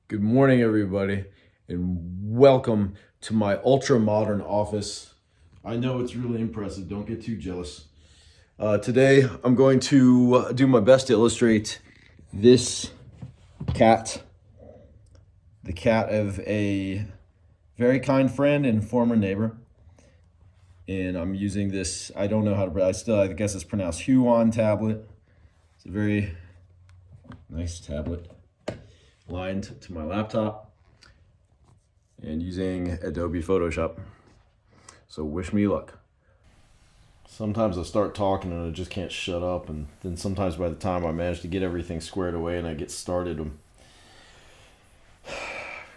Good morning, everybody, and welcome to my ultra modern office. I know it's really impressive, don't get too jealous. Today, I'm going to do my best to illustrate this cat, the cat of a very kind friend and former neighbor. And I'm using this, I don't know how to, I guess it's pronounced Huon tablet. It's a very nice tablet lined to my laptop and using Adobe Photoshop. So wish me luck. Sometimes I start talking and I just can't shut up, and then sometimes by the time I manage to get everything squared away and I get started, I'm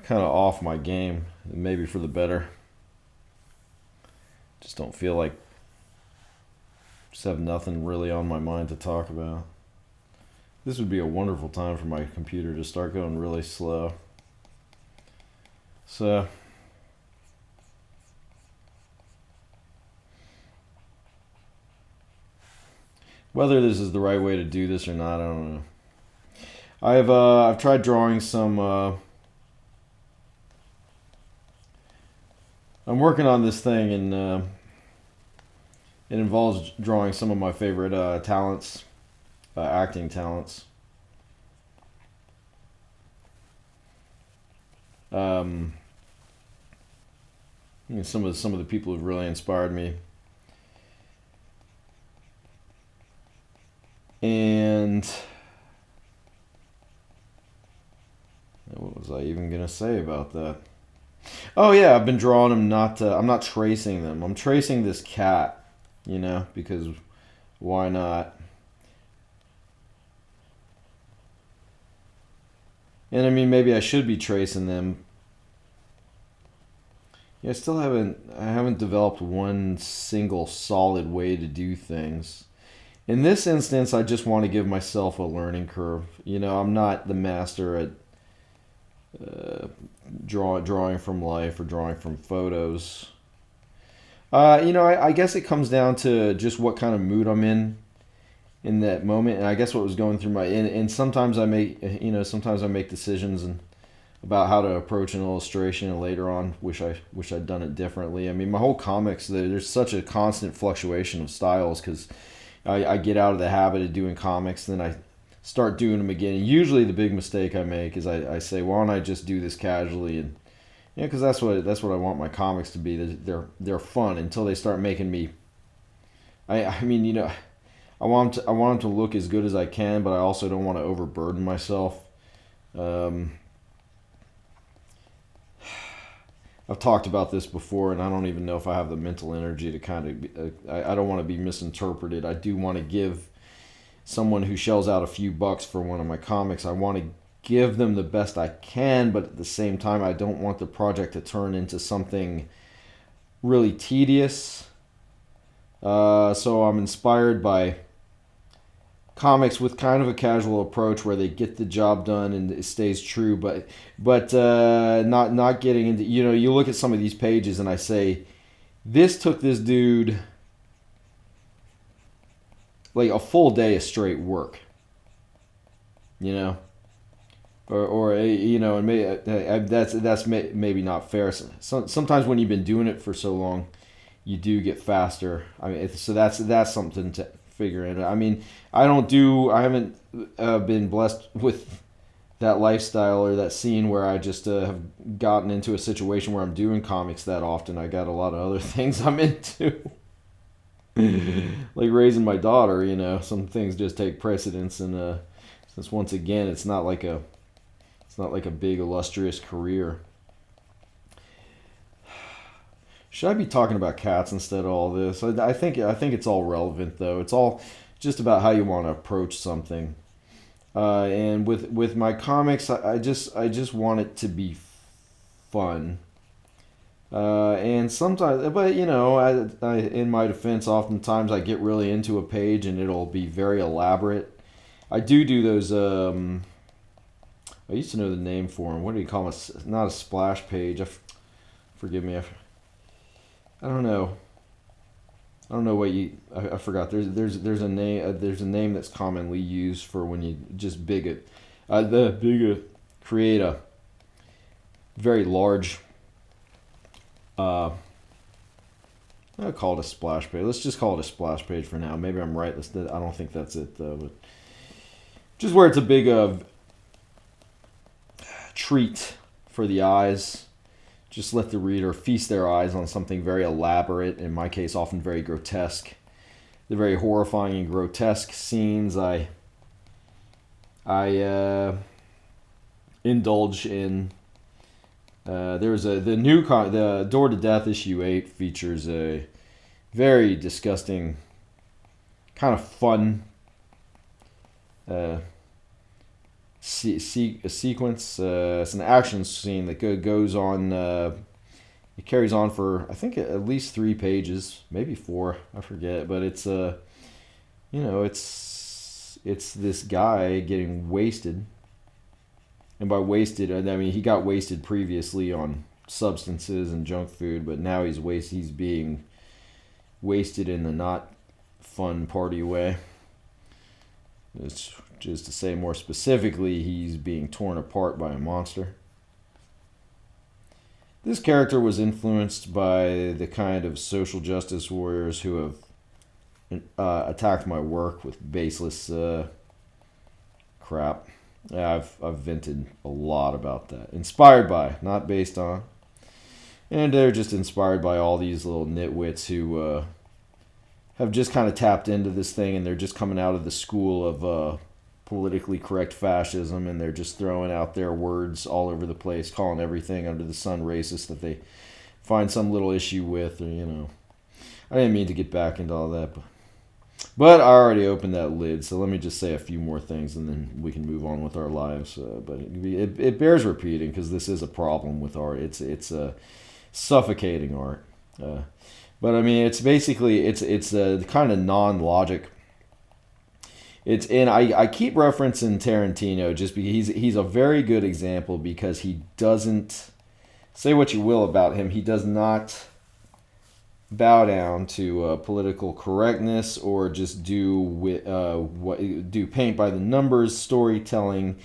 kind of off my game, maybe for the better. Just don't feel like just have nothing really on my mind to talk about. This would be a wonderful time for my computer to start going really slow. So whether this is the right way to do this or not, I don't know. I've tried drawing some. I'm working on this thing, and it involves drawing some of my favorite talents, acting talents. Um, some of the people who've really inspired me, and what was I even gonna say about that? Oh yeah, I've been drawing them. Not I'm not tracing them. I'm tracing this cat, because why not? And I mean, maybe I should be tracing them. Yeah, I haven't developed one single solid way to do things. In this instance, I just want to give myself a learning curve. I'm not the master at uh, drawing from life or drawing from photos. I guess it comes down to just what kind of mood I'm in that moment, and I guess what was going through my and sometimes I make decisions and about how to approach an illustration, and later on wish I'd done it differently. I mean, my whole comics, there's such a constant fluctuation of styles because I get out of the habit of doing comics, and then I start doing them again. And usually, the big mistake I make is I say, why don't I just do this casually? And because that's what I want my comics to be. They're fun until they start making me. I mean, I want them to look as good as I can, but I also don't want to overburden myself. Um, I've talked about this before, and I don't even know if I have the mental energy to kind of. I don't want to be misinterpreted. I do want to give someone who shells out a few bucks for one of my comics. I want to give them the best I can, but at the same time, I don't want the project to turn into something really tedious. So I'm inspired by comics with kind of a casual approach where they get the job done and it stays true, but not getting into. You look at some of these pages and I say, this took this dude like a full day of straight work, you know, and maybe not fair. Sometimes when you've been doing it for so long, you do get faster. I mean, so that's something to figure in. I mean, I haven't been blessed with that lifestyle or that scene where I just have gotten into a situation where I'm doing comics that often. I got a lot of other things I'm into, like raising my daughter. Some things just take precedence, and since once again, it's not like a big illustrious career. Should I be talking about cats instead of all this? I think it's all relevant though. It's all just about how you want to approach something. And with my comics, I just want it to be fun. And sometimes, but in my defense, oftentimes I get really into a page and it'll be very elaborate. I do those. I used to know the name for them. What do you call them? Not a splash page. Forgive me. I don't know. I don't know what you. I forgot. There's a name. There's a name that's commonly used for when you just big it. The big create a. very large. Uh, I'll call it a splash page. Let's just call it a splash page for now. Maybe I'm right. I don't think that's it though. But just where it's a big treat for the eyes. Just let the reader feast their eyes on something very elaborate. In my case, often very grotesque. The very horrifying and grotesque scenes I indulge in. The Door to Death issue 8 features a very disgusting, kind of fun a sequence. It's an action scene that goes on. It carries on for I think at least 3 pages, maybe 4. I forget, but it's it's this guy getting wasted. And by wasted, I mean he got wasted previously on substances and junk food, but now he's being wasted in a not fun party way. It's just to say more specifically, he's being torn apart by a monster. This character was influenced by the kind of social justice warriors who have attacked my work with baseless crap. Yeah, I've vented a lot about that. Inspired by, not based on. And they're just inspired by all these little nitwits who have just kind of tapped into this thing, and they're just coming out of the school of politically correct fascism, and they're just throwing out their words all over the place, calling everything under the sun racist that they find some little issue with, or I didn't mean to get back into all that, but I already opened that lid, so let me just say a few more things, and then we can move on with our lives. But it bears repeating because this is a problem with art. It's suffocating art. But I mean, it's basically it's a kind of non-logic. I keep referencing Tarantino just because he's a very good example, because he doesn't, say what you will about him, he does not bow down to political correctness or just do paint by the numbers storytelling.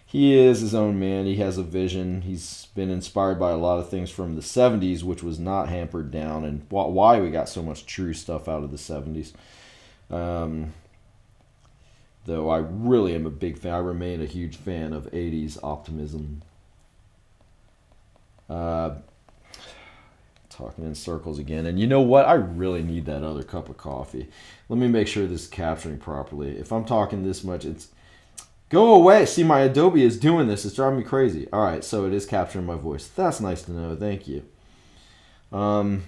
He is his own man. He has a vision. He's been inspired by a lot of things from the 70s, which was not hampered down, and why we got so much true stuff out of the 70s. Though I really am a big fan. I remain a huge fan of 80s optimism. Talking in circles again. And you know what? I really need that other cup of coffee. Let me make sure this is capturing properly. If I'm talking this much, it's... Go away! See, my Adobe is doing this. It's driving me crazy. Alright, so it is capturing my voice. That's nice to know. Thank you. What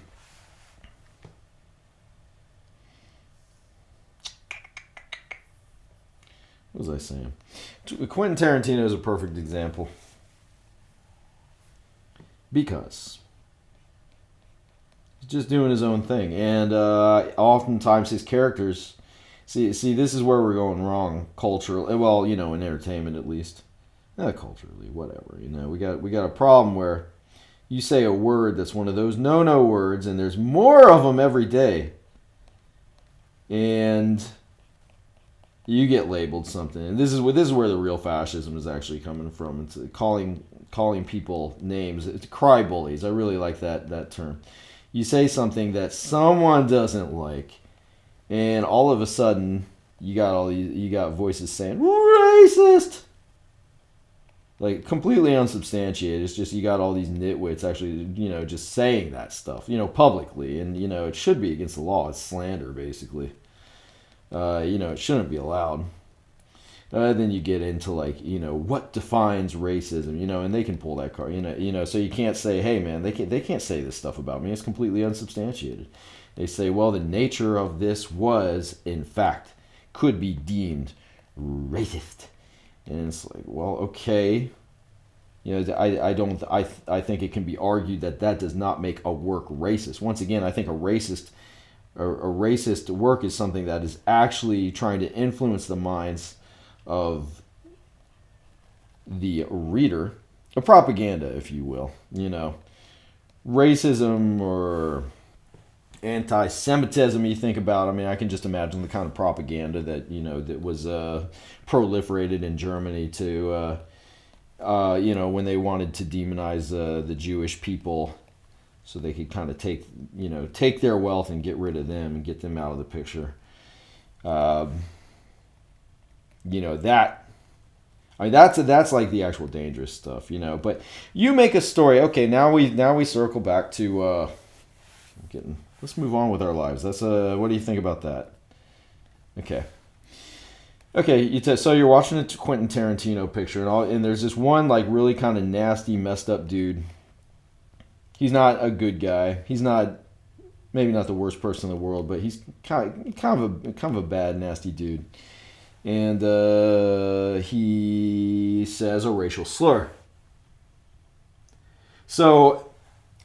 was I saying? Quentin Tarantino is a perfect example. Because he's just doing his own thing. And oftentimes his characters... See, this is where we're going wrong culturally. Well, in entertainment at least. Culturally, whatever. We got a problem where you say a word that's one of those no words, and there's more of them every day. And you get labeled something. And this is where the real fascism is actually coming from. It's calling people names. It's cry bullies. I really like that term. You say something that someone doesn't like, and all of a sudden you got voices saying racist, like completely unsubstantiated. It's just you got all these nitwits actually just saying that stuff publicly, and it should be against the law. It's slander basically. It shouldn't be allowed. Then you get into what defines racism, and they can pull that card, so you can't say, hey man, they can't say this stuff about me. It's completely unsubstantiated. They say, well, the nature of this was, in fact, could be deemed racist, and it's like, well, okay, I think it can be argued that does not make a work racist. Once again, I think a racist work is something that is actually trying to influence the minds of the reader, a propaganda, if you will. Racism or anti-Semitism you think about. I mean, I can just imagine the kind of propaganda that that was proliferated in Germany to You know, when they wanted to demonize the Jewish people, so they could kind of take their wealth and get rid of them and get them out of the picture. You know that. I mean, that's like the actual dangerous stuff, you know. But you make a story. Okay, now we circle back to let's move on with our lives. That's what do you think about that? Okay. Okay, so you're watching a Quentin Tarantino picture, and there's this one like really kind of nasty, messed up dude. He's not a good guy. He's not maybe not the worst person in the world, but he's kind of a bad, nasty dude. And he says a racial slur. So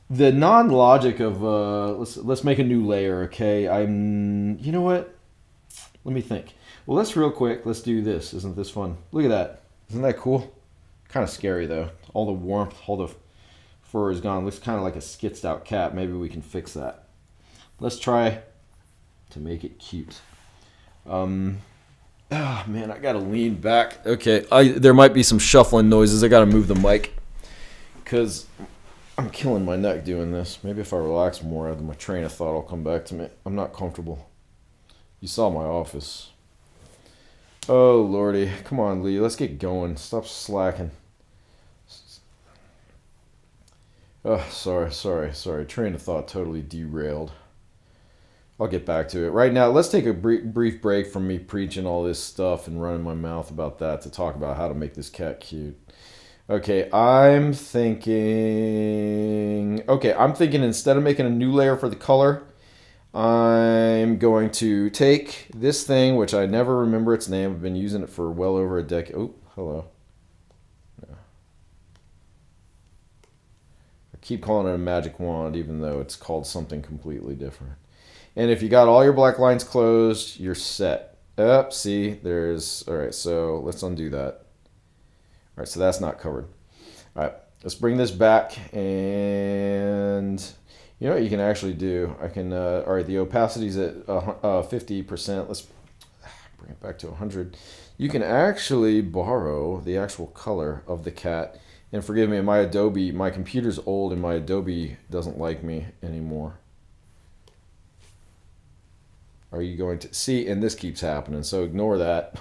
the non-logic of let's make a new layer, okay? You know what? Let me think. Well, real quick. Let's do this. Isn't this fun? Look at that. Isn't that cool? Kind of scary though. All the warmth, all the fur is gone. Looks kind of like a skitsed out cat. Maybe we can fix that. Let's try to make it cute. Man, I gotta lean back. Okay, there might be some shuffling noises. I gotta move the mic because I'm killing my neck doing this. Maybe if I relax more, my train of thought will come back to me. I'm not comfortable. You saw my office. Oh, Lordy. Come on, Lee. Let's get going. Stop slacking. Oh, sorry. Train of thought totally derailed. I'll get back to it. Right now, let's take a brief break from me preaching all this stuff and running my mouth about that to talk about how to make this cat cute. Okay, I'm thinking instead of making a new layer for the color, I'm going to take this thing, which I never remember its name. I've been using it for well over a decade. Oh, hello. Yeah. I keep calling it a magic wand, even though it's called something completely different. And if you got all your black lines closed, you're set. See, all right, so let's undo that. All right, so that's not covered. All right, let's bring this back, and you know what you can actually do? I can, all right, the opacity's at 50%. Let's bring it back to 100. You can actually borrow the actual color of the cat. And forgive me, my computer's old and my Adobe doesn't like me anymore. Are you going to see? And this keeps happening, so ignore that.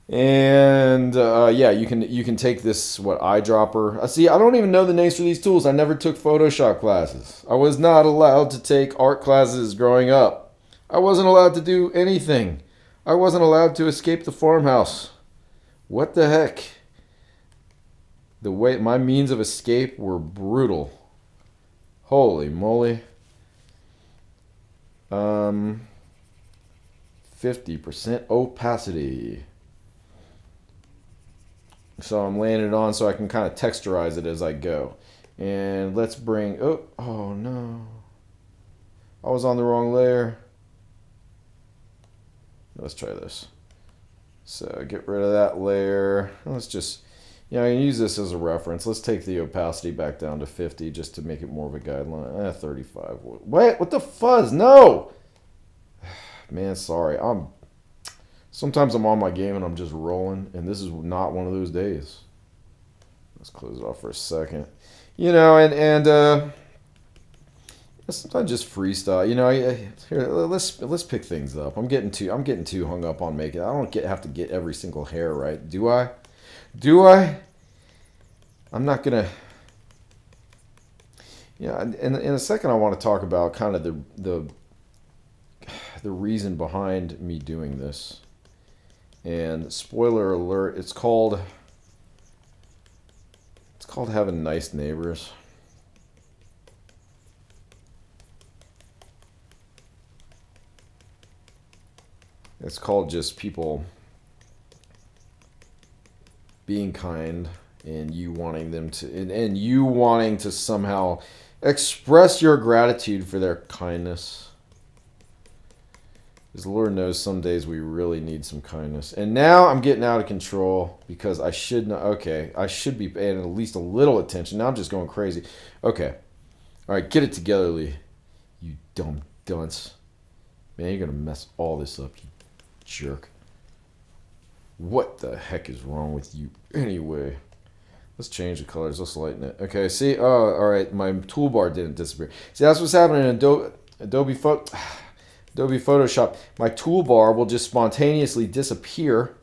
And yeah, you can take this eyedropper. See, I don't even know the names for these tools. I never took Photoshop classes. I was not allowed to take art classes growing up. I wasn't allowed to do anything. I wasn't allowed to escape the farmhouse. What the heck? My means of escape were brutal. Holy moly. 50% opacity. So I'm laying it on so I can kind of texturize it as I go. And let's bring, oh no. I was on the wrong layer. Let's try this. So get rid of that layer. Let's just, I can use this as a reference. Let's take the opacity back down to 50 just to make it more of a guideline. 35. What the fuzz? No! Man, sorry. Sometimes I'm on my game and I'm just rolling, and this is not one of those days. Let's close it off for a second. And sometimes just freestyle. Here, let's pick things up. I'm getting too hung up on making. I don't have to get every single hair right, do I? I'm not gonna. Yeah, in a second I want to talk about kind of the reason behind me doing this. And spoiler alert, it's called having nice neighbors. It's called just people being kind and you wanting them to and you wanting to somehow express your gratitude for their kindness. Because Lord knows some days we really need some kindness. And now I'm getting out of control because I should be paying at least a little attention. Now I'm just going crazy. Okay. All right, get it together, Lee. You dumb dunce. Man, you're going to mess all this up, you jerk. What the heck is wrong with you? Anyway, let's change the colors. Let's lighten it. Okay, see? Oh, all right. My toolbar didn't disappear. See, that's what's happening in Adobe Photoshop. My toolbar will just spontaneously disappear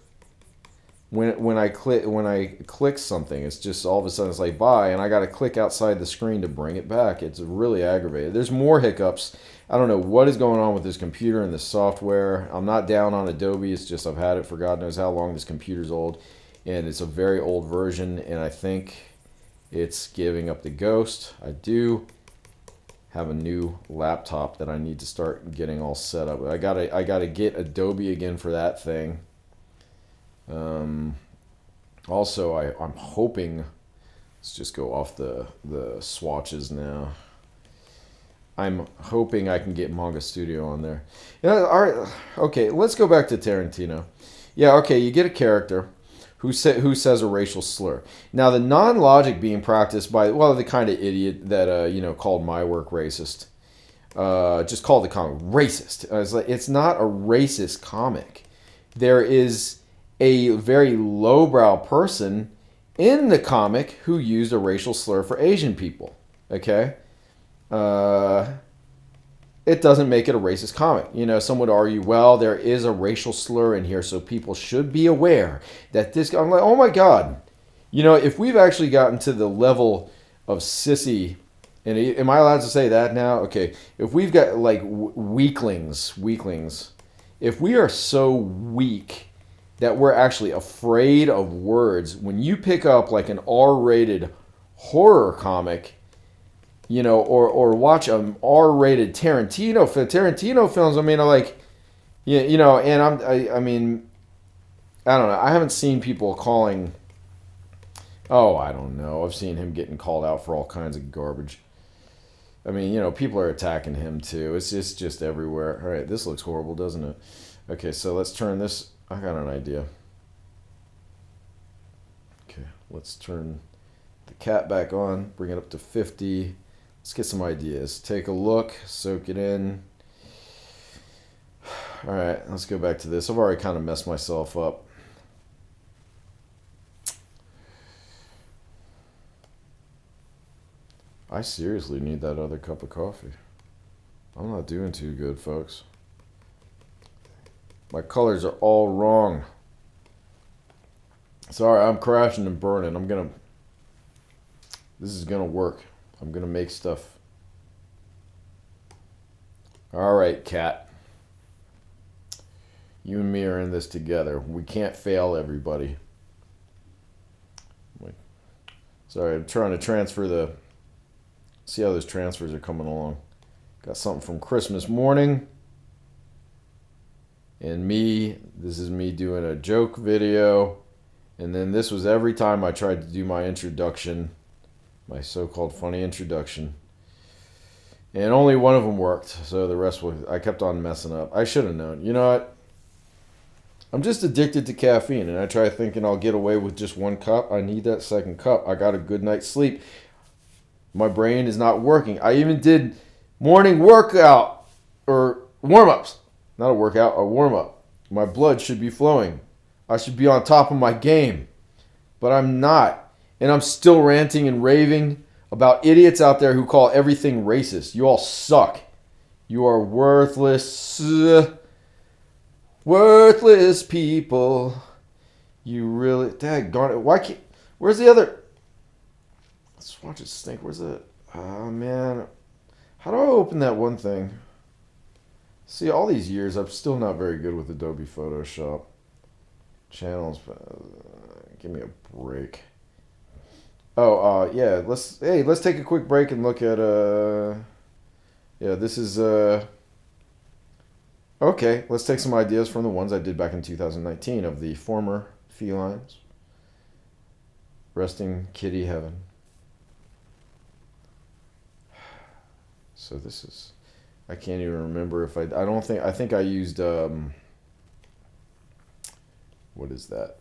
when I click something. It's just all of a sudden it's like bye, and I got to click outside the screen to bring it back. It's really aggravated. There's more hiccups. I don't know what is going on with this computer and this software. I'm not down on Adobe. It's just I've had it for God knows how long. This computer's old, and it's a very old version, and I think it's giving up the ghost. I do have a new laptop that I need to start getting all set up. I gotta get Adobe again for that thing. Also, I'm hoping, let's just go off the swatches now. I'm hoping I can get Manga Studio on there. Yeah, all right, okay, let's go back to Tarantino. Yeah, okay, you get a character who says a racial slur. Now, the non-logic being practiced by, well, the kind of idiot that, called my work racist. Just called the comic racist. It's not a racist comic. There is a very lowbrow person in the comic who used a racial slur for Asian people. Okay? It doesn't make it a racist comic. Some would argue, well, there is a racial slur in here, so people should be aware that this. I'm like, oh my God. If we've actually gotten to the level of sissy, and am I allowed to say that now? Okay. If we've got like weaklings, if we are so weak that we're actually afraid of words, when you pick up like an R-rated horror comic, or watch an R-rated Tarantino films. I mean, and I mean, I don't know. I haven't seen people calling. Oh, I don't know. I've seen him getting called out for all kinds of garbage. I mean, people are attacking him too. It's just everywhere. All right, this looks horrible, doesn't it? Okay, so let's turn this. I got an idea. Okay, let's turn the cat back on. Bring it up to 50. Let's get some ideas. Take a look, soak it in. All right, let's go back to this. I've already kind of messed myself up. I seriously need that other cup of coffee. I'm not doing too good, folks. My colors are all wrong. Sorry, I'm crashing and burning. This is gonna work. I'm gonna make stuff. All right, cat. You and me are in this together. We can't fail, everybody. Sorry, I'm trying to transfer the. See how those transfers are coming along. Got something from Christmas morning. And this is me doing a joke video. And then this was every time I tried to do my introduction, my so-called funny introduction. And only one of them worked, so the rest I kept on messing up. I should have known. You know what? I'm just addicted to caffeine, and I try thinking I'll get away with just one cup. I need that second cup. I got a good night's sleep. My brain is not working. I even did morning workout, or warm-ups. Not a workout, a warm-up. My blood should be flowing. I should be on top of my game. But I'm not. And I'm still ranting and raving about idiots out there who call everything racist. You all suck. You are worthless. Worthless people. You really. Daggone it. Why can't. Where's the other. Let's watch it stink. Where's it? Oh, man. How do I open that one thing? See, all these years, I'm still not very good with Adobe Photoshop. Channels. Give me a break. Oh, yeah. Let's take a quick break and look at yeah, this is okay, let's take some ideas from the ones I did back in 2019 of the former felines. Resting kitty heaven. So this is, I can't even remember if I think I used what is that?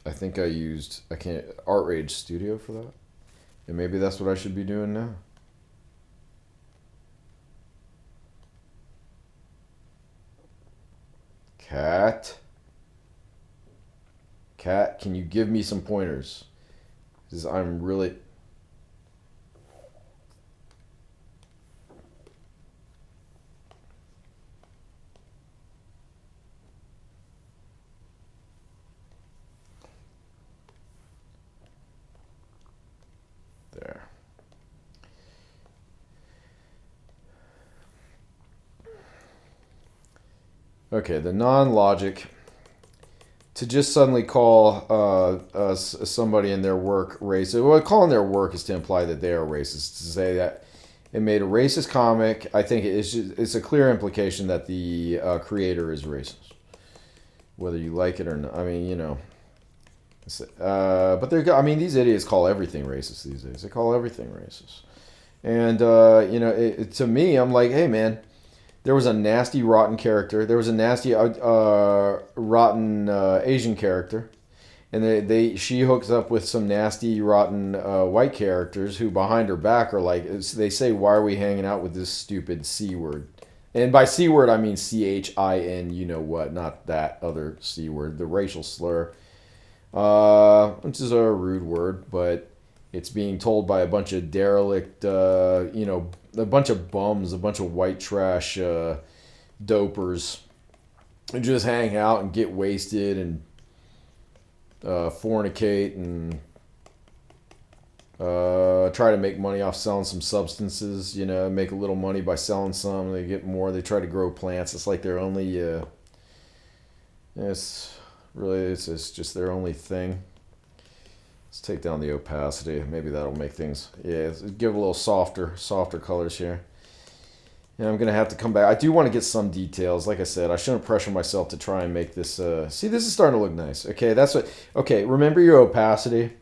I think I used Art Rage Studio for that. And maybe that's what I should be doing now. Cat. Cat, can you give me some pointers? Because I'm really... There. Okay, the non-logic to just suddenly call somebody in their work racist. Well, calling their work is to imply that they are racist. To say that it made a racist comic, I think it's a clear implication that the creator is racist, whether you like it or not. I mean, you know. But I mean, these idiots call everything racist these days. They call everything racist, and you know, to me, I'm like, hey, man. There was a nasty, rotten character. There was a nasty, rotten Asian character, and she hooks up with some nasty, rotten white characters who, behind her back, are like, they say, "Why are we hanging out with this stupid C word?" And by C word, I mean CHIN. You know what? Not that other C word, the racial slur, which is a rude word, but it's being told by a bunch of derelict, you know, a bunch of bums, a bunch of white trash dopers who just hang out and get wasted and fornicate and try to make money off selling some substances, you know, make a little money by selling some. They get more. They try to grow plants. It's like their only, it's just their only thing. Let's take down the opacity. Maybe that'll make things, yeah, give a little softer colors here. And I'm going to have to come back. I do want to get some details. Like I said, I shouldn't pressure myself to try and make this, see, this is starting to look nice. Okay, that's what, okay, remember your opacity.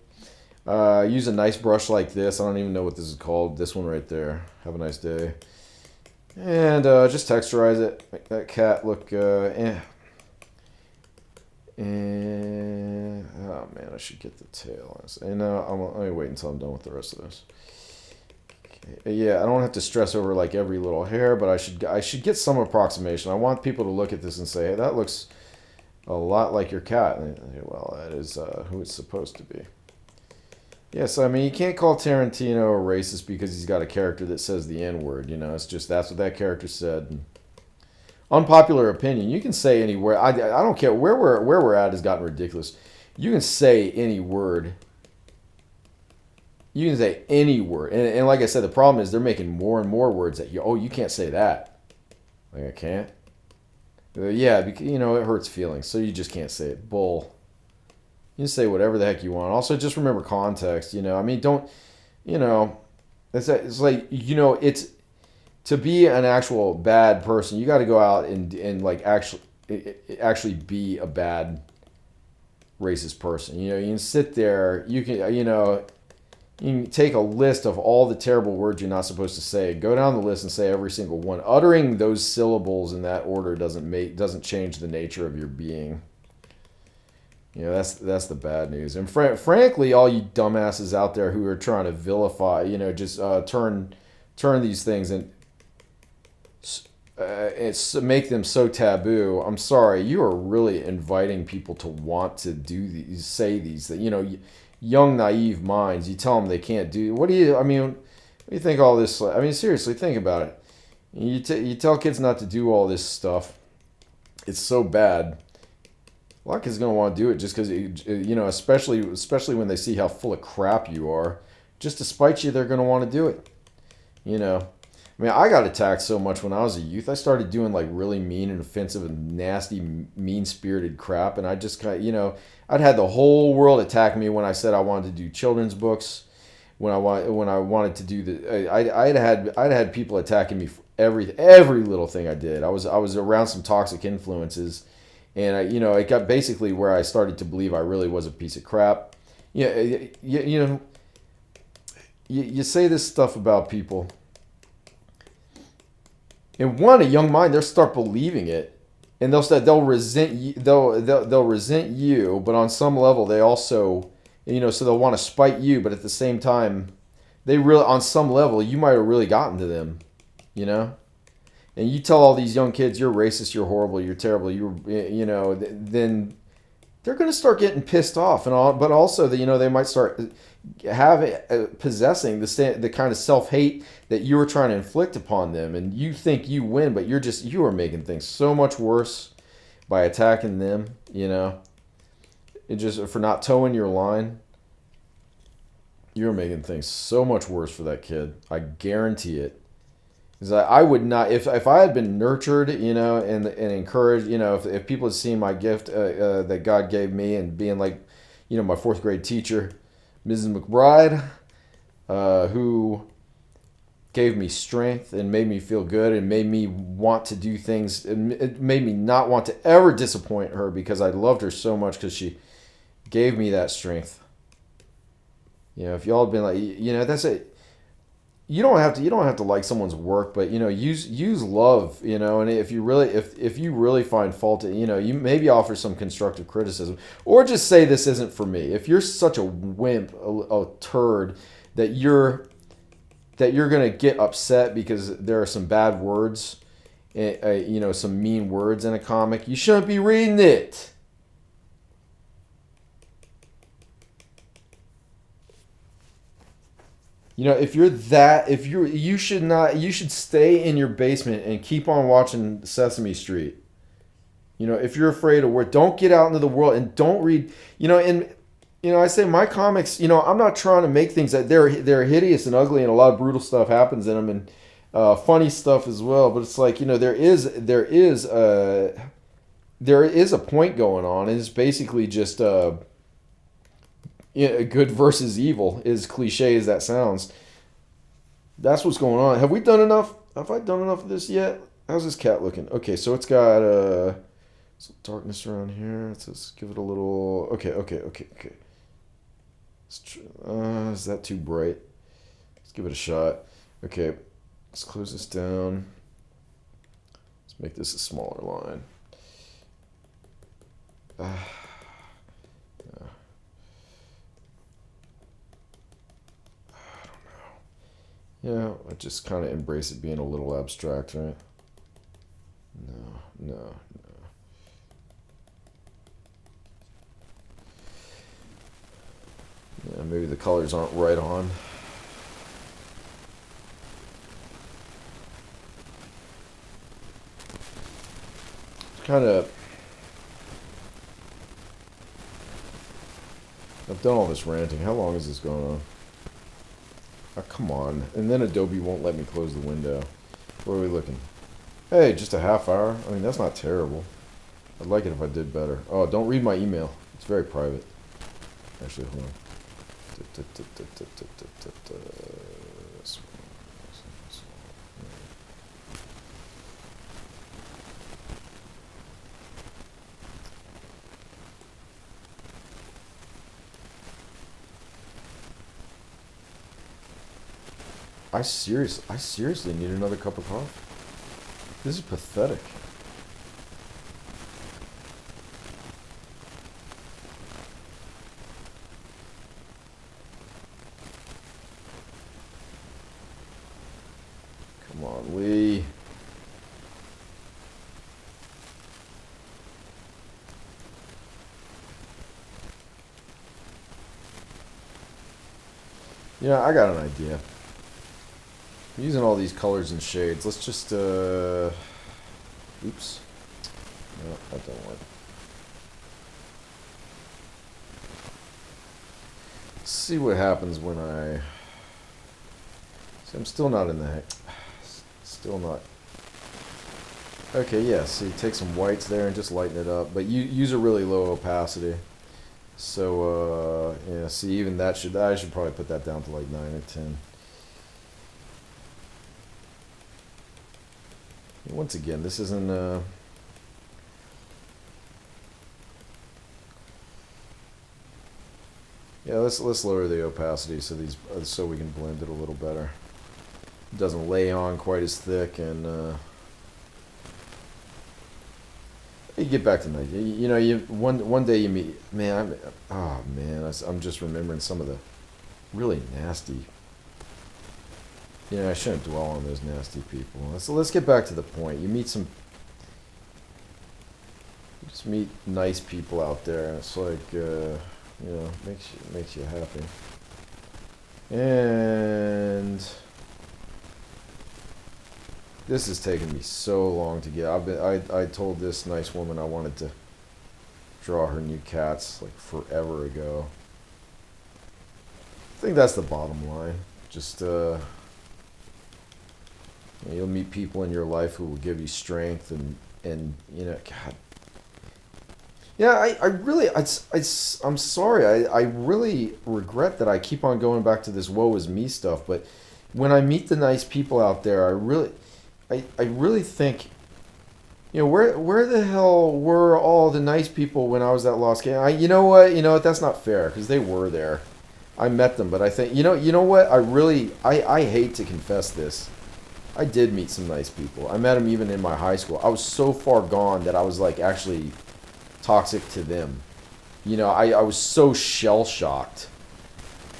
Use a nice brush like this. I don't even know what this is called. This one right there. Have a nice day. And just texturize it. Make that cat look, And oh man, I should get the tail. And let me wait until I'm done with the rest of this. Okay. Yeah, I don't have to stress over like every little hair, but I should get some approximation. I want people to look at this and say, "Hey, that looks a lot like your cat." And well, that is who it's supposed to be. Yes, I mean, you can't call Tarantino a racist because he's got a character that says the N-word. You know, it's just that's what that character said. And unpopular opinion. You can say any word. I don't care where we're at has gotten ridiculous. You can say any word. You can say any word, and like I said, the problem is they're making more and more words that you can't say that. Like I can't. Yeah, because, you know, it hurts feelings, so you just can't say it. Bull. You can say whatever the heck you want. Also, just remember context. You know, I mean, don't. You know, it's like, you know, it's. To be an actual bad person, you got to go out and like actually be a bad racist person. You know, you can sit there, you can take a list of all the terrible words you're not supposed to say, go down the list and say every single one. Uttering those syllables in that order doesn't change the nature of your being. You know, that's the bad news. And frankly, all you dumbasses out there who are trying to vilify, you know, just turn these things and it's make them so taboo. I'm sorry, you are really inviting people to want to say these things. You know, young naive minds. You tell them they can't do. What do you? I mean, what do you think all this? I mean, seriously, think about it. You tell kids not to do all this stuff. It's so bad. A lot of kids are gonna want to do it just because you know, especially when they see how full of crap you are. Just to spite you, they're gonna want to do it. You know. I mean, I got attacked so much when I was a youth. I started doing like really mean and offensive and nasty, mean-spirited crap. And I just kind of, you know, I'd had the whole world attack me when I said I wanted to do children's books. When I wanted to do I'd had people attacking me for every little thing I did. I was around some toxic influences, and you know, it got basically where I started to believe I really was a piece of crap. Yeah, you know, you say this stuff about people. And a young mind, they'll start believing it, and they'll resent you. They'll resent you, but on some level, they also, you know, so they'll want to spite you. But at the same time, they really, on some level, you might have really gotten to them, you know. and you tell all these young kids you're racist, you're horrible, you're terrible, then they're going to start getting pissed off and all. But also, they might start having possessing the kind of self hate that you were trying to inflict upon them, and you think you win, but you are making things so much worse by attacking them. It just for not towing your line. You're making things so much worse for that kid. I guarantee it. Because I would not, if I had been nurtured, and encouraged, if people had seen my gift that God gave me and being like, my fourth grade teacher, Mrs. McBride, who gave me strength and made me feel good and made me want to do things. And it made me not want to ever disappoint her because I loved her so much because she gave me that strength. If y'all had been like, that's it. You don't have to like someone's work, but use love, and if you really find fault, you maybe offer some constructive criticism, or just say this isn't for me. If you're such a wimp, a turd, that you're gonna get upset because there are some bad words, some mean words in a comic, you shouldn't be reading it. You should stay in your basement and keep on watching Sesame Street. If you're afraid of work, don't get out into the world and don't read, I say my comics, I'm not trying to make things that they're hideous and ugly and a lot of brutal stuff happens in them and funny stuff as well, but it's like, there is a point going on, and it's basically just good versus evil, as cliche as that sounds. That's what's going on. Have I done enough of this yet? How's this cat looking? Okay, so it's got some darkness around here. Let's give it a little. Okay. Is that too bright? Let's give it a shot. Okay, let's close this down. Let's make this a smaller line. Yeah, I just kind of embrace it being a little abstract, right? No. Yeah, maybe the colors aren't right on. Kind of. I've done all this ranting. How long is this going on? Oh, come on. And then Adobe won't let me close the window. What are we looking? Hey, just a half hour? I mean, that's not terrible. I'd like it if I did better. Oh, don't read my email. It's very private. Actually, hold on. I seriously need another cup of coffee. This is pathetic. Come on, Lee. I got an idea. I'm using all these colors and shades. Let's just, oops. No, that don't work. Let's see what happens when see, I'm still not in the heck. Still not. Okay, yeah, see, take some whites there and just lighten it up. But you use a really low opacity. So, yeah, see, even I should probably put that down to like 9 or 10. Once again, this isn't yeah, let's lower the opacity so we can blend it a little better. It doesn't lay on quite as thick, and you get back to night. One day you meet, man. I'm just remembering some of the really nasty I shouldn't dwell on those nasty people. Let's get back to the point. You just meet nice people out there, and it's like, makes you happy. And this has taken me so long to get. I told this nice woman I wanted to draw her new cats like forever ago. I think that's the bottom line. Just you'll meet people in your life who will give you strength and God. Yeah, I'm sorry. I really regret that I keep on going back to this woe is me stuff. But when I meet the nice people out there, I really think, where the hell were all the nice people when I was at Lost Game? You know what? That's not fair because they were there. I met them, but I think, you know what? I hate to confess this. I did meet some nice people. I met them even in my high school. I was so far gone that I was like actually toxic to them. I was so shell shocked.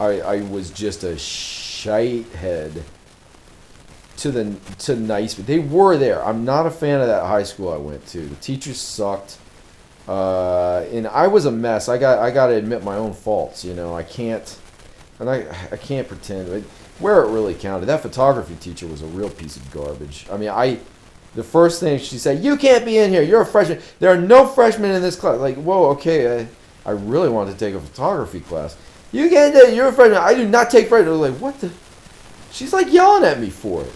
I was just a shite head to nice. They were there. I'm not a fan of that high school I went to. The teachers sucked, and I was a mess. I got to admit my own faults. I can't pretend. Where it really counted, that photography teacher was a real piece of garbage. The first thing she said, "You can't be in here. You're a freshman. There are no freshmen in this class." Like, whoa, okay. I really wanted to take a photography class. You can't do it. You're a freshman. I do not take freshmen. I was like, what the? She's like yelling at me for it.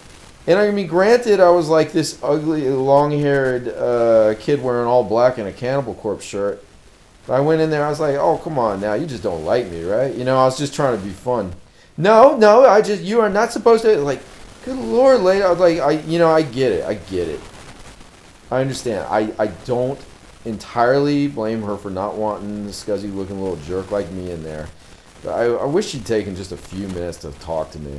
And granted, I was like this ugly, long-haired kid wearing all black and a Cannibal Corpse shirt. But I went in there. I was like, oh, come on now. You just don't like me, right? I was just trying to be fun. No, you are not supposed to, like, good Lord, lady. I was like, I get it. I understand. I don't entirely blame her for not wanting the scuzzy looking little jerk like me in there. But I wish she'd taken just a few minutes to talk to me.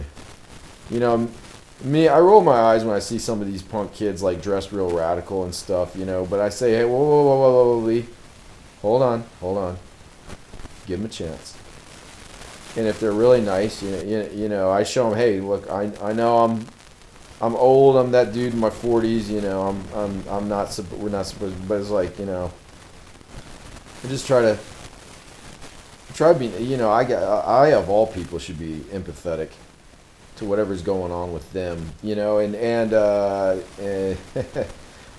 I roll my eyes when I see some of these punk kids like dressed real radical and stuff, but I say, hey, whoa, Lee. Hold on. Give them a chance. And if they're really nice, I show them, hey, look, I know I'm old. I'm that dude in my 40s. I'm not. We're not supposed. But it's like, I just try to be. I of all people should be empathetic to whatever's going on with them. And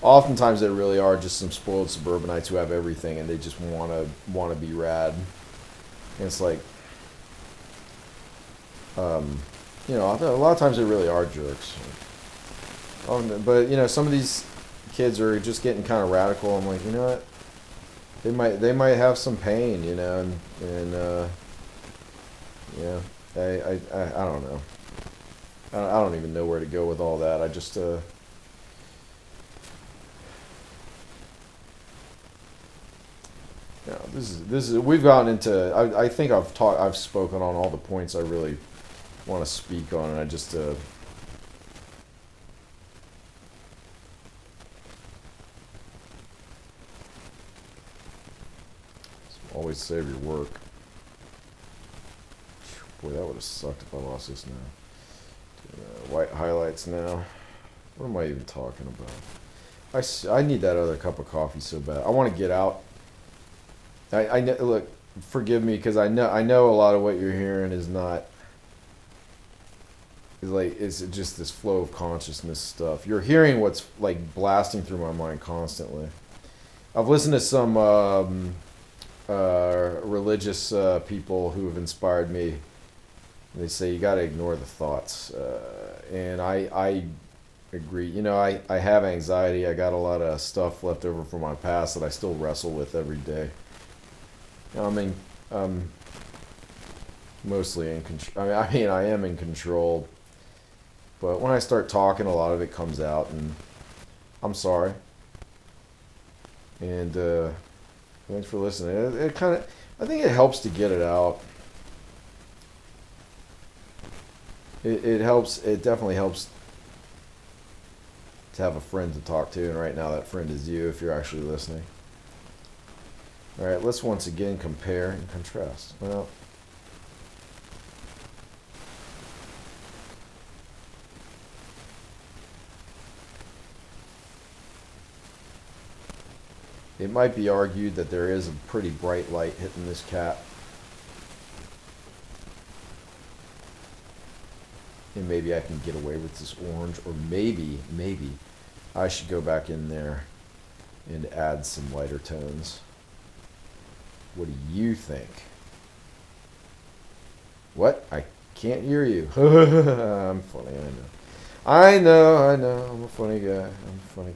oftentimes they really are just some spoiled suburbanites who have everything and they just want to be rad. And it's like. A lot of times they really are jerks. But some of these kids are just getting kind of radical. I'm like, you know what? They might have some pain, and yeah, I don't know. I don't even know where to go with all that. I just this is we've gotten into. I think I've spoken on all the points I really want to speak on, and I just always save your work. Boy, that would have sucked if I lost this now. White highlights now. What am I even talking about? I need that other cup of coffee so bad. I want to get out. I know, look, forgive me because I know a lot of what you're hearing is not. It's just this flow of consciousness stuff. You're hearing what's like blasting through my mind constantly. I've listened to some religious people who have inspired me. They say you got to ignore the thoughts, and I agree. I have anxiety. I got a lot of stuff left over from my past that I still wrestle with every day. Mostly in control. I am in control. But when I start talking, a lot of it comes out, and I'm sorry. And thanks for listening. I think it helps to get it out. It helps. It definitely helps to have a friend to talk to, and right now that friend is you if you're actually listening. All right, let's once again compare and contrast. Well. It might be argued that there is a pretty bright light hitting this cat. And maybe I can get away with this orange, or maybe I should go back in there and add some lighter tones. What do you think? What? I can't hear you. I'm funny, I know. I'm a funny guy. I know.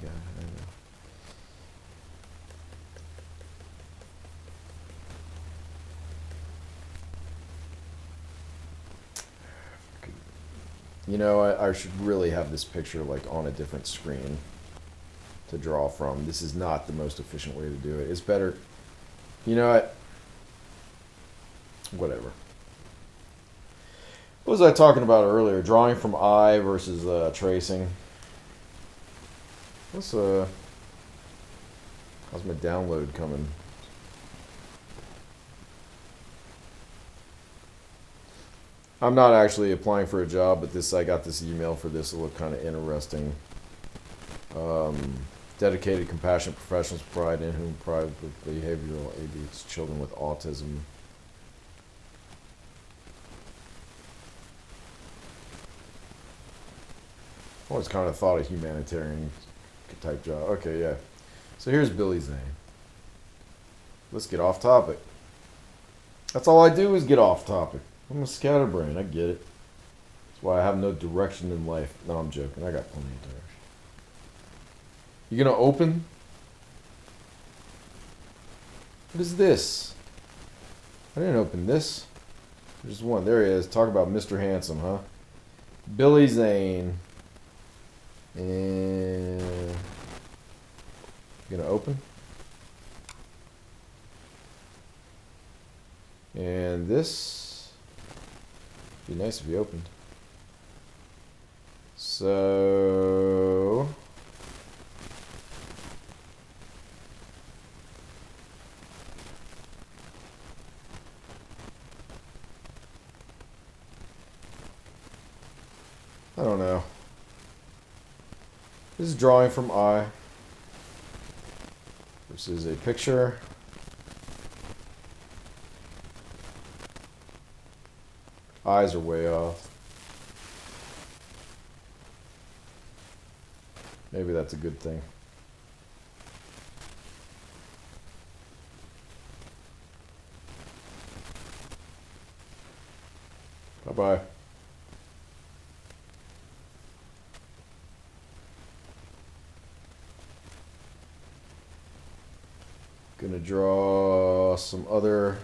You know, I should really have this picture like on a different screen to draw from. This is not the most efficient way to do it. It's better. You know what? Whatever. What was I talking about earlier? Drawing from eye versus tracing. How's my download coming? I'm not actually applying for a job, but I got this email for this. It looked kind of interesting. Dedicated, compassionate professionals provide in whom private behavioral aids children with autism. I always kind of thought a humanitarian type job. Okay, yeah. So here's Billy Zane. Let's get off topic. That's all I do is get off topic. I'm a scatterbrain. I get it. That's why I have no direction in life. No, I'm joking. I got plenty of direction. You gonna open? What is this? I didn't open this. There's one. There he is. Talk about Mr. Handsome, huh? Billy Zane. And you gonna open? And this be nice if you opened. So I don't know. This is drawing from eye versus a picture. Eyes are way off. Maybe that's a good thing. Bye-bye. Gonna draw some other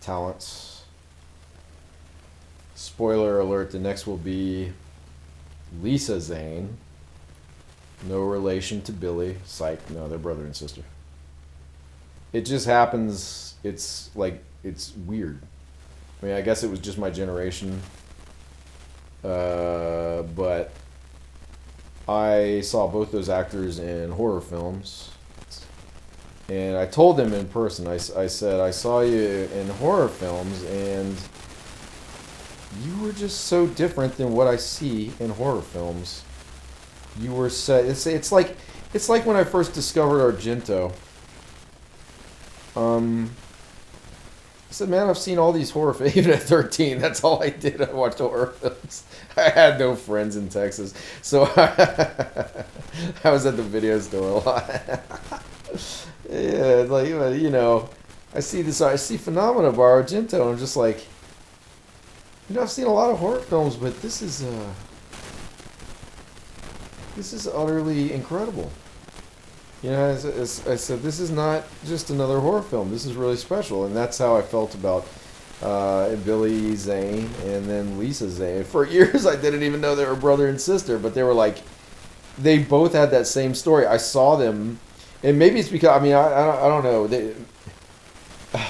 talents. Spoiler alert, the next will be Lisa Zane. No relation to Billy. Psych. No, they're brother and sister. It just happens. It's like, it's weird. I mean, I guess it was just my generation. But I saw both those actors in horror films. And I told them in person, I said, I saw you in horror films, and you were just so different than what I see in horror films. You were it's like when I first discovered Argento. I said, man, I've seen all these horror films. Even at 13, that's all I did. I watched horror films. I had no friends in Texas, so I was at the video store a lot. Yeah, like, you know, I see Phenomena by Argento, and I'm just like, you know, I've seen a lot of horror films, but this is utterly incredible. You know, as I said, this is not just another horror film. This is really special, and that's how I felt about Billy Zane and then Lisa Zane. For years, I didn't even know they were brother and sister, but they were like, they both had that same story. I saw them, and maybe it's because, I mean, I don't know. I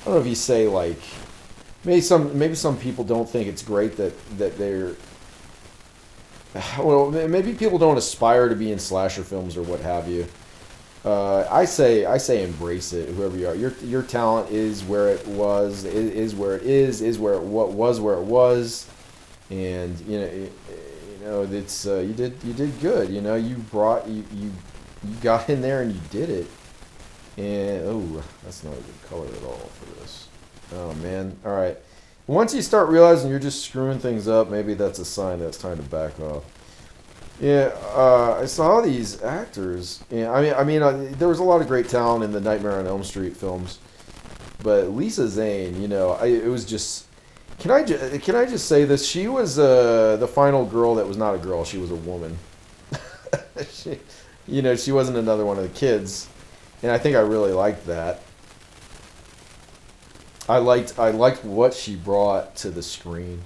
don't know if you say, like, maybe some people don't think it's great that they're, well, maybe people don't aspire to be in slasher films or what have you. I say embrace it. Whoever you are, your talent is where it was, is where it is where it was where it was, and you know it's you did good. You know, you got in there and you did it. And oh, that's not a good color at all for this. Oh man. All right. Once you start realizing you're just screwing things up, maybe that's a sign that it's time to back off. Yeah, I saw these actors. Yeah, there was a lot of great talent in the Nightmare on Elm Street films, but Lisa Zane, it was just. Can I just say this? She was the final girl that was not a girl. She was a woman. she, she wasn't another one of the kids, and I think I really liked that. I liked what she brought to the screen.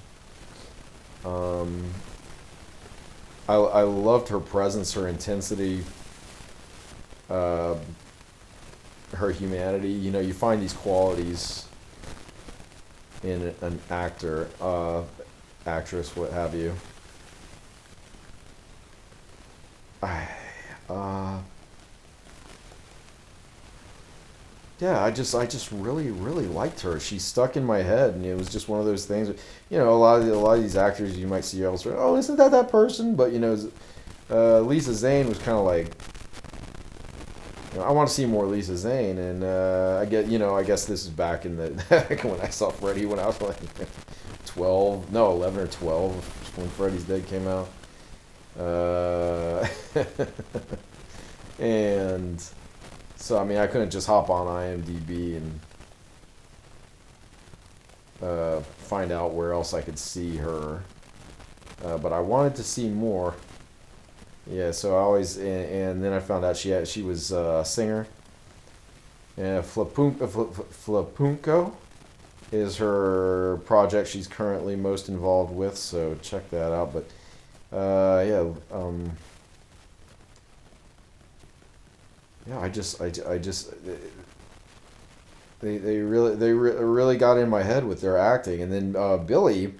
Um, I loved her presence, her intensity, uh, her humanity. You find these qualities in an actor, actress, what have you. I, uh, yeah, I just really, really liked her. She stuck in my head, and it was just one of those things. A lot of these actors you might see elsewhere. Oh, isn't that person? But Lisa Zane was kind of like, I want to see more Lisa Zane, and I guess this is back in the when I saw Freddy when I was like 12, no, 11 or 12 when Freddy's Dead came out, uh, and so I couldn't just hop on IMDb and find out where else I could see her, but I wanted to see more. Yeah, so I always and then I found out she was a singer. And Flapunco is her project she's currently most involved with, so check that out. But yeah, I just they really got in my head with their acting, and then Billy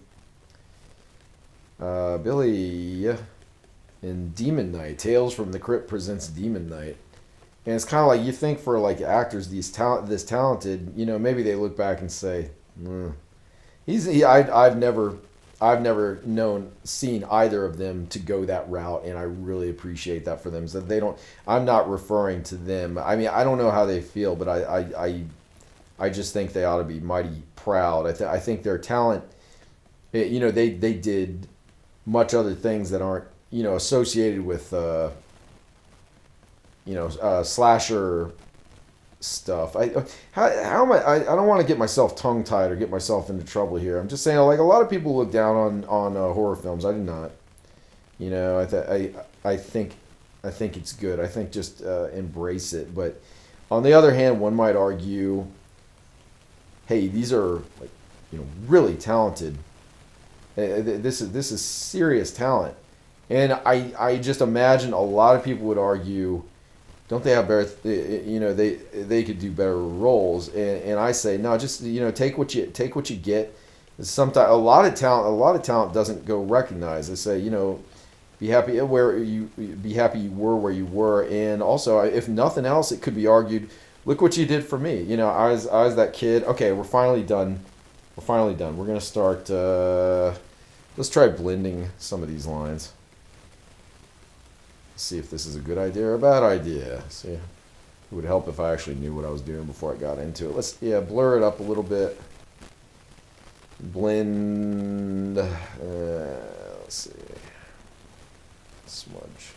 in Demon Knight, Tales from the Crypt presents Demon Knight. And it's kind of like you think for like actors this talented, maybe they look back and say, mm. I've never seen either of them to go that route, and I really appreciate that for them. So they don't. I'm not referring to them. I don't know how they feel, but I just think they ought to be mighty proud. I think their talent, they did much other things that aren't associated with slasher stuff. How am I don't want to get myself tongue tied or get myself into trouble here. I'm just saying, like, a lot of people look down on horror films. I do not. I think it's good. I think just embrace it. But on the other hand, one might argue, hey, these are like really talented. This is serious talent. And I just imagine a lot of people would argue, don't they have better? They could do better roles. And I say no, just take what you get. Sometimes a lot of talent doesn't go recognized. They say be happy you were where you were. And also, if nothing else, it could be argued, look what you did for me. I was that kid. Okay, we're finally done. We're gonna start. Let's try blending some of these lines. See if this is a good idea or a bad idea. See, it would help if I actually knew what I was doing before I got into it. Let's blur it up a little bit. Blend. Let's see. Smudge.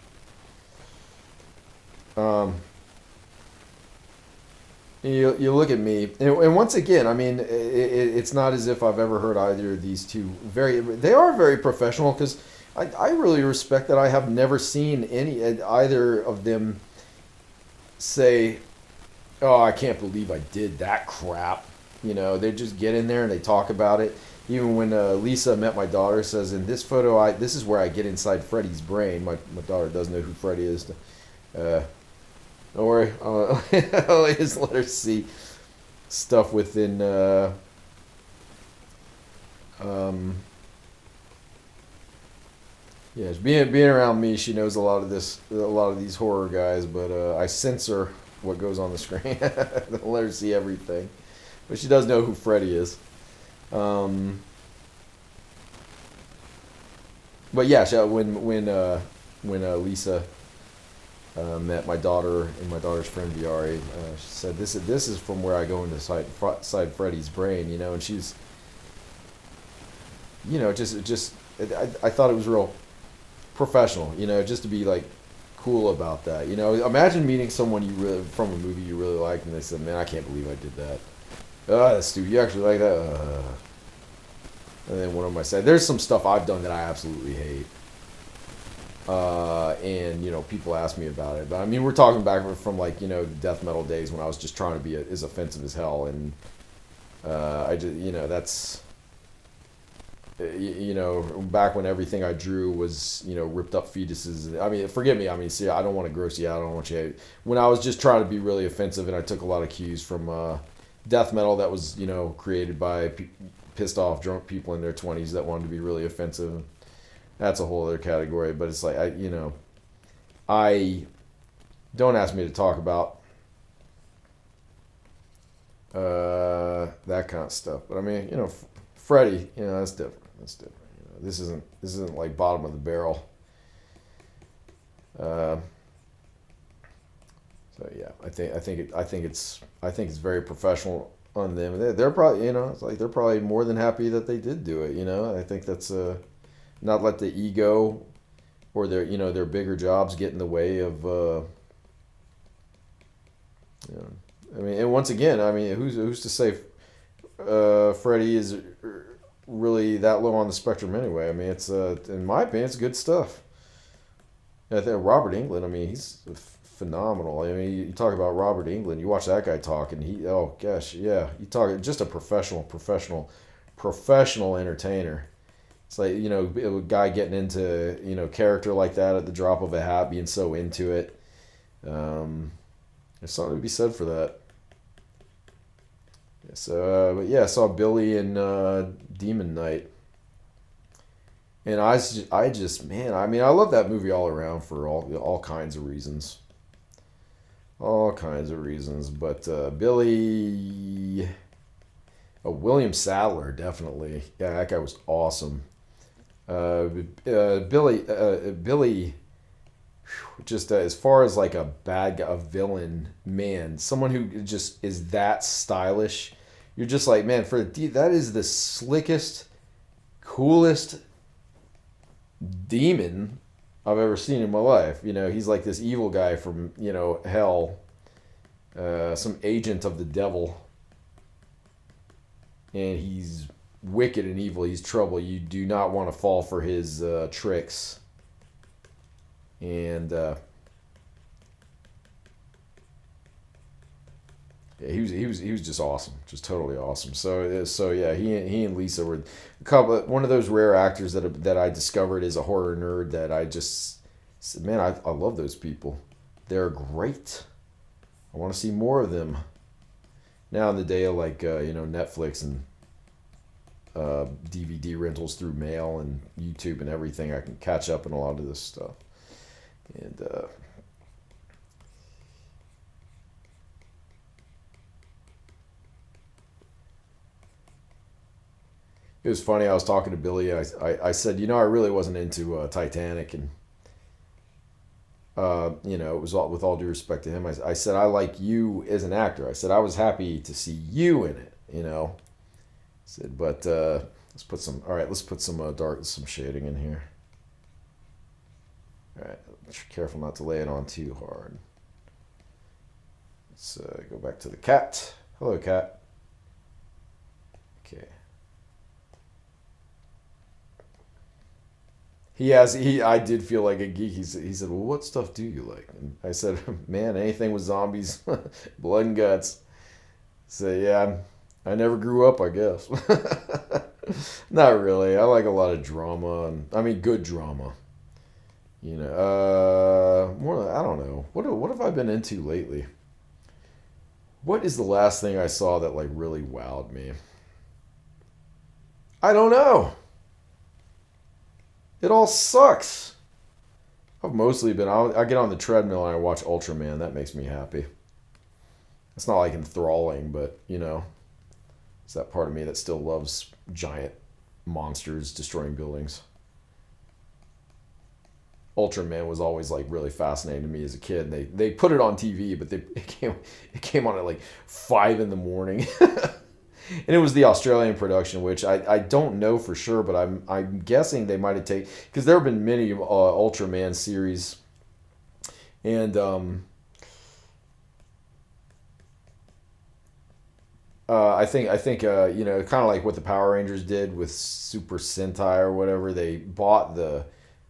You look at me, and once again, it's not as if I've ever heard either of these two. They are very professional, because I really respect that. I have never seen either of them say, "Oh, I can't believe I did that crap." They just get in there and they talk about it. Even when Lisa Met My Daughter says, in this photo, this is where I get inside Freddy's brain. My daughter does know who Freddy is. Don't worry, I'll just let her see stuff within. Yeah, being around me, she knows a lot of these horror guys, but I censor what goes on the screen. Don't let her see everything, but she does know who Freddy is. But yeah, when Lisa met my daughter and my daughter's friend Viari. She said, this is from where I go into side Freddy's brain, you know, and she's, you know, I thought it was real professional, you know, just to be like cool about that. You know, imagine meeting someone you really from a movie you really liked, and they said, "Man, I can't believe I did that." That's stupid. You actually like that? And then one of them might say, "There's some stuff I've done that I absolutely hate." And you know, people ask me about it, but I mean, we're talking back from like, you know, the death metal days when I was just trying to be as offensive as hell, and I just, you know, that's, you know, back when everything I drew was, you know, ripped up fetuses. I mean, forgive me. I mean, see, I don't want to gross you out. I don't want you. When I was just trying to be really offensive, and I took a lot of cues from death metal that was, you know, created by pissed off drunk people in their 20s that wanted to be really offensive. That's a whole other category. But it's like, you know, I don't ask me to talk about that kind of stuff. But I mean, you know, Freddy, you know, that's different. That's different. You know, this isn't like bottom of the barrel. Uh, so yeah, I think it's very professional on them. They're probably, you know, it's like they're probably more than happy that they did do it. You know, I think that's not let the ego or their, you know, their bigger jobs get in the way of. You know, I mean, and once again, I mean, who's to say Freddy is really that low on the spectrum anyway? I mean, it's in my opinion, it's good stuff. I think Robert Englund, I mean, he's phenomenal. I mean, you talk about Robert Englund, you watch that guy talk, and oh gosh, yeah, you talk just a professional entertainer. It's like, you know, a guy getting into, you know, character like that at the drop of a hat, being so into it. There's something to be said for that. So, but yeah, I saw Billy in Demon Knight, and I just, man, I mean, I love that movie all around for all kinds of reasons, all kinds of reasons. But Billy, William Sadler, definitely, yeah, that guy was awesome. Billy, just as far as like a bad guy, a villain, man, someone who just is that stylish, you're just like, man, that is the slickest, coolest demon I've ever seen in my life. You know, he's like this evil guy from, you know, hell, some agent of the devil, and he's wicked and evil. He's trouble. You do not want to fall for his tricks. And yeah, he was just awesome, just totally awesome. So yeah, he and Lisa were one of those rare actors that I discovered as a horror nerd that I just said, man, I love those people. They're great. I want to see more of them. Now in the day of like you know, Netflix and DVD rentals through mail and YouTube and everything, I can catch up on a lot of this stuff. And it was funny. I was talking to Billy. I said, you know, I really wasn't into Titanic, and you know, it was all, with all due respect to him. I said, I like you as an actor. I said I was happy to see you in it. You know, I said, but let's put some some shading in here. All right, careful not to lay it on too hard. Let's go back to the cat. Hello, cat. Okay. I did feel like a geek. He said, well, what stuff do you like? And I said, man, anything with zombies, blood and guts. So yeah, I never grew up, I guess. Not really. I like a lot of drama, and I mean good drama. You know, I don't know. What have I been into lately? What is the last thing I saw that like really wowed me? I don't know. It all sucks. I've mostly been. I get on the treadmill and I watch Ultraman. That makes me happy. It's not like enthralling, but you know, it's that part of me that still loves giant monsters destroying buildings. Ultraman was always like really fascinating to me as a kid. They put it on TV, but it came on at like 5 in the morning. And it was the Australian production, which I don't know for sure, but I'm guessing they might have taken, because there have been many Ultraman series, and I think kind of like what the Power Rangers did with Super Sentai or whatever. They bought the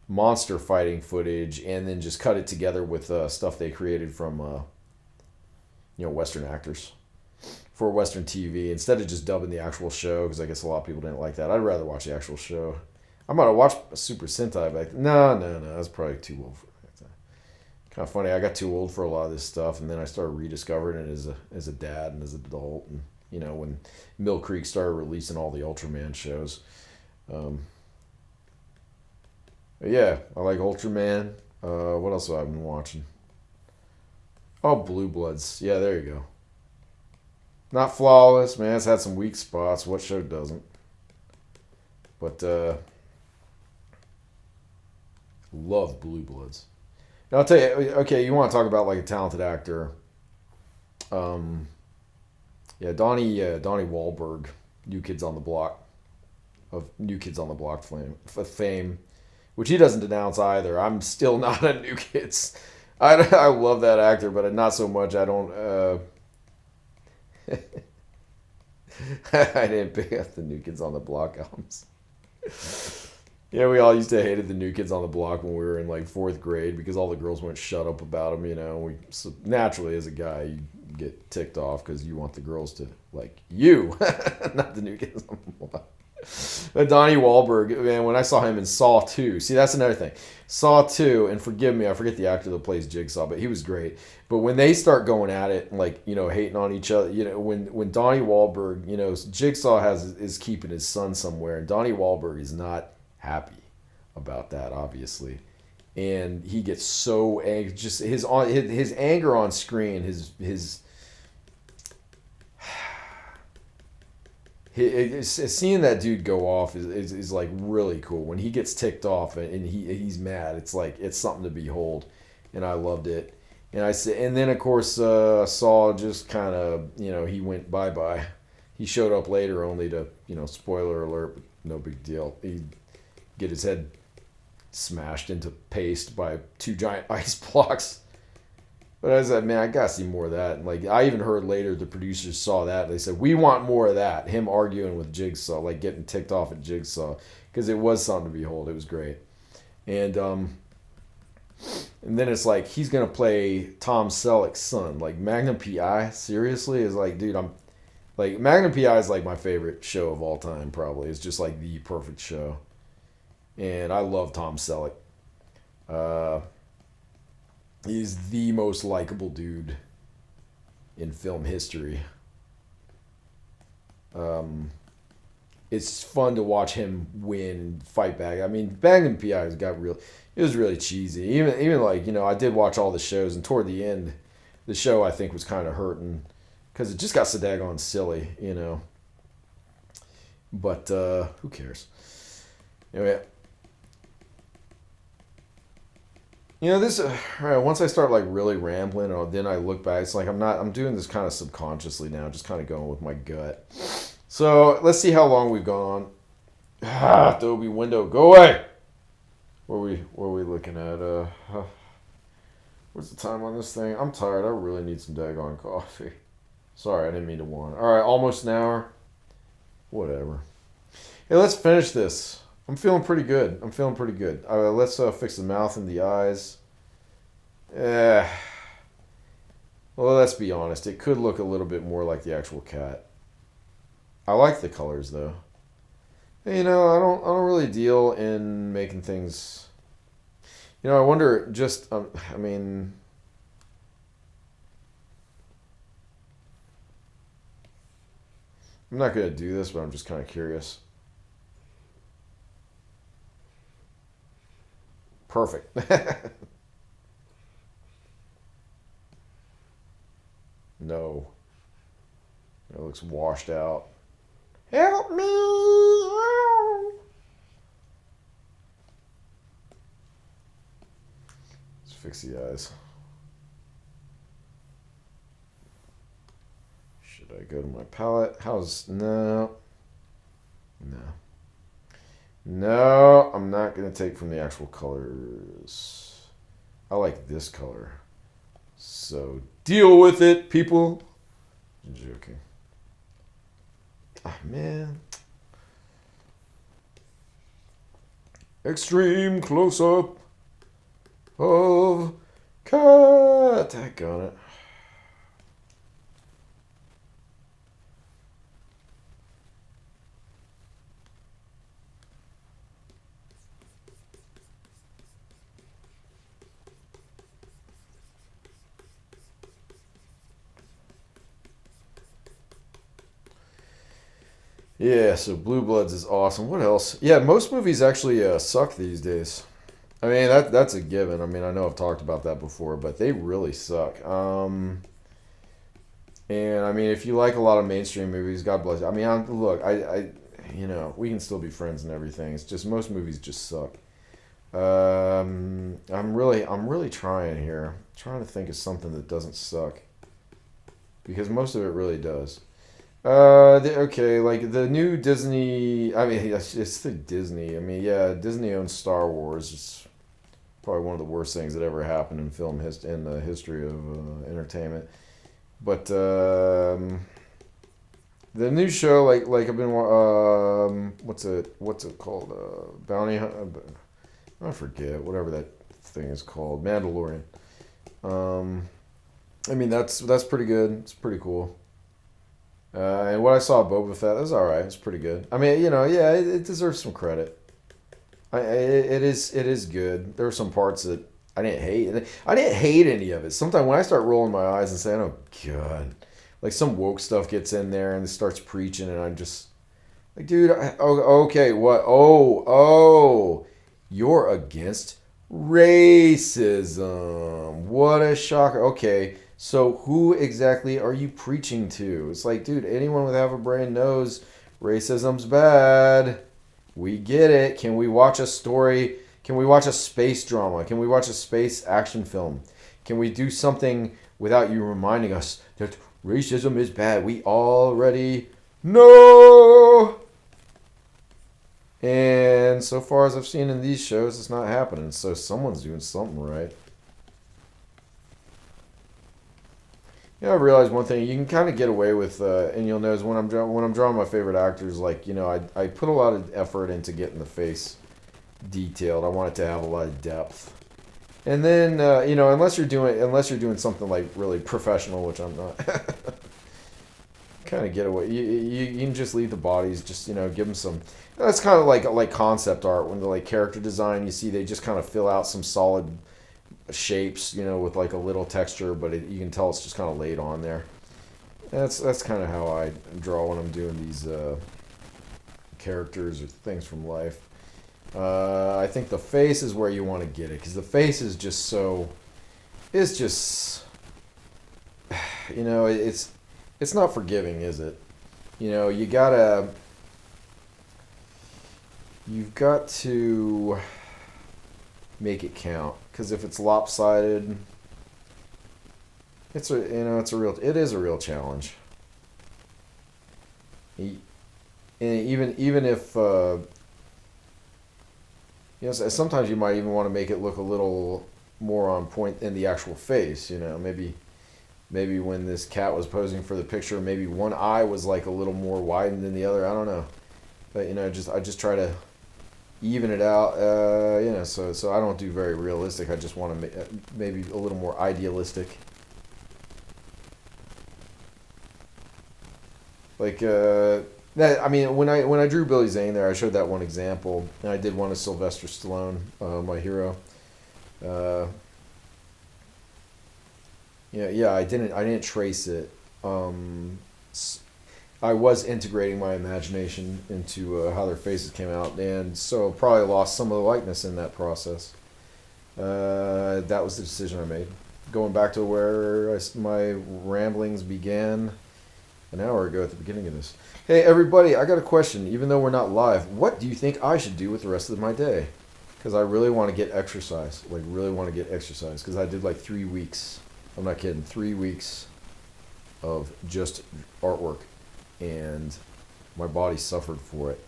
monster fighting footage and then just cut it together with stuff they created from Western actors for Western TV instead of just dubbing the actual show, because I guess a lot of people didn't like that. I'd rather watch the actual show. I might have watched Super Sentai back then. No. That's probably too old for that. Kind of funny. I got too old for a lot of this stuff, and then I started rediscovering it as a dad and as an adult. And when Mill Creek started releasing all the Ultraman shows. Yeah, I like Ultraman. What else have I been watching? Oh, Blue Bloods. Yeah, there you go. Not flawless, man. It's had some weak spots. What show doesn't? But love Blue Bloods. Now I'll tell you. Okay, you want to talk about like a talented actor? Yeah, Donnie Wahlberg, New Kids on the Block, of New Kids on the Block fame, which he doesn't denounce either. I'm still not a New Kids. I love that actor, but not so much. I don't. I didn't pick up the New Kids on the Block albums. Yeah, we all used to hated the New Kids on the Block when we were in like fourth grade because all the girls went shut up about them. So naturally as a guy you get ticked off because you want the girls to like you, not the New Kids on the Block. But Donnie Wahlberg, man, when I saw him in Saw 2, see, that's another thing. Saw 2, and forgive me, I forget the actor that plays Jigsaw, but he was great. But when they start going at it, like, hating on each other, when Donnie Wahlberg, Jigsaw is keeping his son somewhere, and Donnie Wahlberg is not happy about that, obviously. And he gets so angry, just his anger on screen, his seeing that dude go off is like really cool. When he gets ticked off and he's mad, it's like it's something to behold, and I loved it. And then of course Saul just kind of he went bye. He showed up later only to spoiler alert, but no big deal. He get his head smashed into paste by two giant ice blocks. But I said, man, I gotta see more of that. And like I even heard later, the producers saw that. They said, we want more of that. Him arguing with Jigsaw, like getting ticked off at Jigsaw, because it was something to behold. It was great. And then it's like he's gonna play Tom Selleck's son, like Magnum PI. Seriously, is like, dude, I'm like Magnum PI is like my favorite show of all time. Probably it's just like the perfect show. And I love Tom Selleck. He's the most likable dude in film history. It's fun to watch him win and fight back. I mean, Magnum PI it was really cheesy. Even like, I did watch all the shows, and toward the end, the show I think was kind of hurting because it just got so daggone silly, But who cares? Anyway. This once I start like really rambling, or then I look back, it's like I'm doing this kind of subconsciously now, just kind of going with my gut. So let's see how long we've gone on. Adobe window, go away. What are we looking at? What's the time on this thing? I'm tired. I really need some daggone coffee. Sorry, I didn't mean to whine. All right, almost an hour. Whatever. Hey, let's finish this. I'm feeling pretty good. Let's fix the mouth and the eyes. Well, let's be honest. It could look a little bit more like the actual cat. I like the colors though. Hey, I don't really deal in making things. I wonder. Just, I mean. I'm not gonna do this, but I'm just kind of curious. Perfect. No. It looks washed out. Help me! fix the eyes. Should I go to my palette? No. No. No, I'm not going to take from the actual colors. I like this color. So deal with it, people. I'm joking. Ah, man. Extreme close-up of cat. Daggone it. Yeah, so Blue Bloods is awesome. What else? Yeah, most movies actually suck these days. I mean, that's a given. I mean, I know I've talked about that before, but they really suck. And I mean, if you like a lot of mainstream movies, God bless you. I mean, look, we can still be friends and everything. It's just most movies just suck. I'm really trying here. I'm trying to think of something that doesn't suck because most of it really does. Okay, like the new Disney. I mean, it's the Disney. I mean, yeah, Disney owns Star Wars. It's probably one of the worst things that ever happened in in the history of entertainment. But the new show, like I've been, what's it called? Bounty Hunt. I forget whatever that thing is called. Mandalorian. Um, I mean that's pretty good. It's pretty cool. And what I saw of Boba Fett, it was all right. It's pretty good. I mean, yeah, it deserves some credit. It is good. There were some parts that I didn't hate. I didn't hate any of it. Sometimes when I start rolling my eyes and saying, "Oh God," like some woke stuff gets in there and it starts preaching, and I'm just like, dude, okay, what? Oh, you're against racism. What a shocker. Okay, so who exactly are you preaching to? It's like, dude, anyone with half a brain knows racism's bad. We get it. Can we watch a story? Can we watch a space drama? Can we watch a space action film? Can we do something without you reminding us that racism is bad? We already know. And so far as I've seen in these shows, it's not happening. So someone's doing something right. I realized one thing you can kind of get away with, and you'll notice when I'm drawing my favorite actors, like I put a lot of effort into getting the face detailed. I want it to have a lot of depth. And then unless you're doing something like really professional, which I'm not, kind of get away. You can just leave the bodies, just give them some. That's kind of like concept art when the like character design. You see they just kind of fill out some solid shapes, with like a little texture, but you can tell it's just kind of laid on there. That's kind of how I draw when I'm doing these characters or things from life. I think the face is where you want to get it because the face is just so. It's just, it's not forgiving, is it? You've got to make it count because if it's lopsided, it is a real challenge. And even if sometimes you might even want to make it look a little more on point in the actual face. Maybe when this cat was posing for the picture, maybe one eye was like a little more widened than the other. I don't know, but I just try to even it out. So I don't do very realistic. I just want to maybe a little more idealistic. Like when I drew Billy Zane there, I showed that one example, and I did one of Sylvester Stallone, my hero. I didn't trace it. I was integrating my imagination into how their faces came out, and so probably lost some of the likeness in that process. That was the decision I made. Going back to where my ramblings began an hour ago at the beginning of this. Hey, everybody, I got a question. Even though we're not live, what do you think I should do with the rest of my day? because I really want to get exercise. Like, really want to get exercise. Because I did like 3 weeks. I'm not kidding. 3 weeks of just artwork. And my body suffered for it.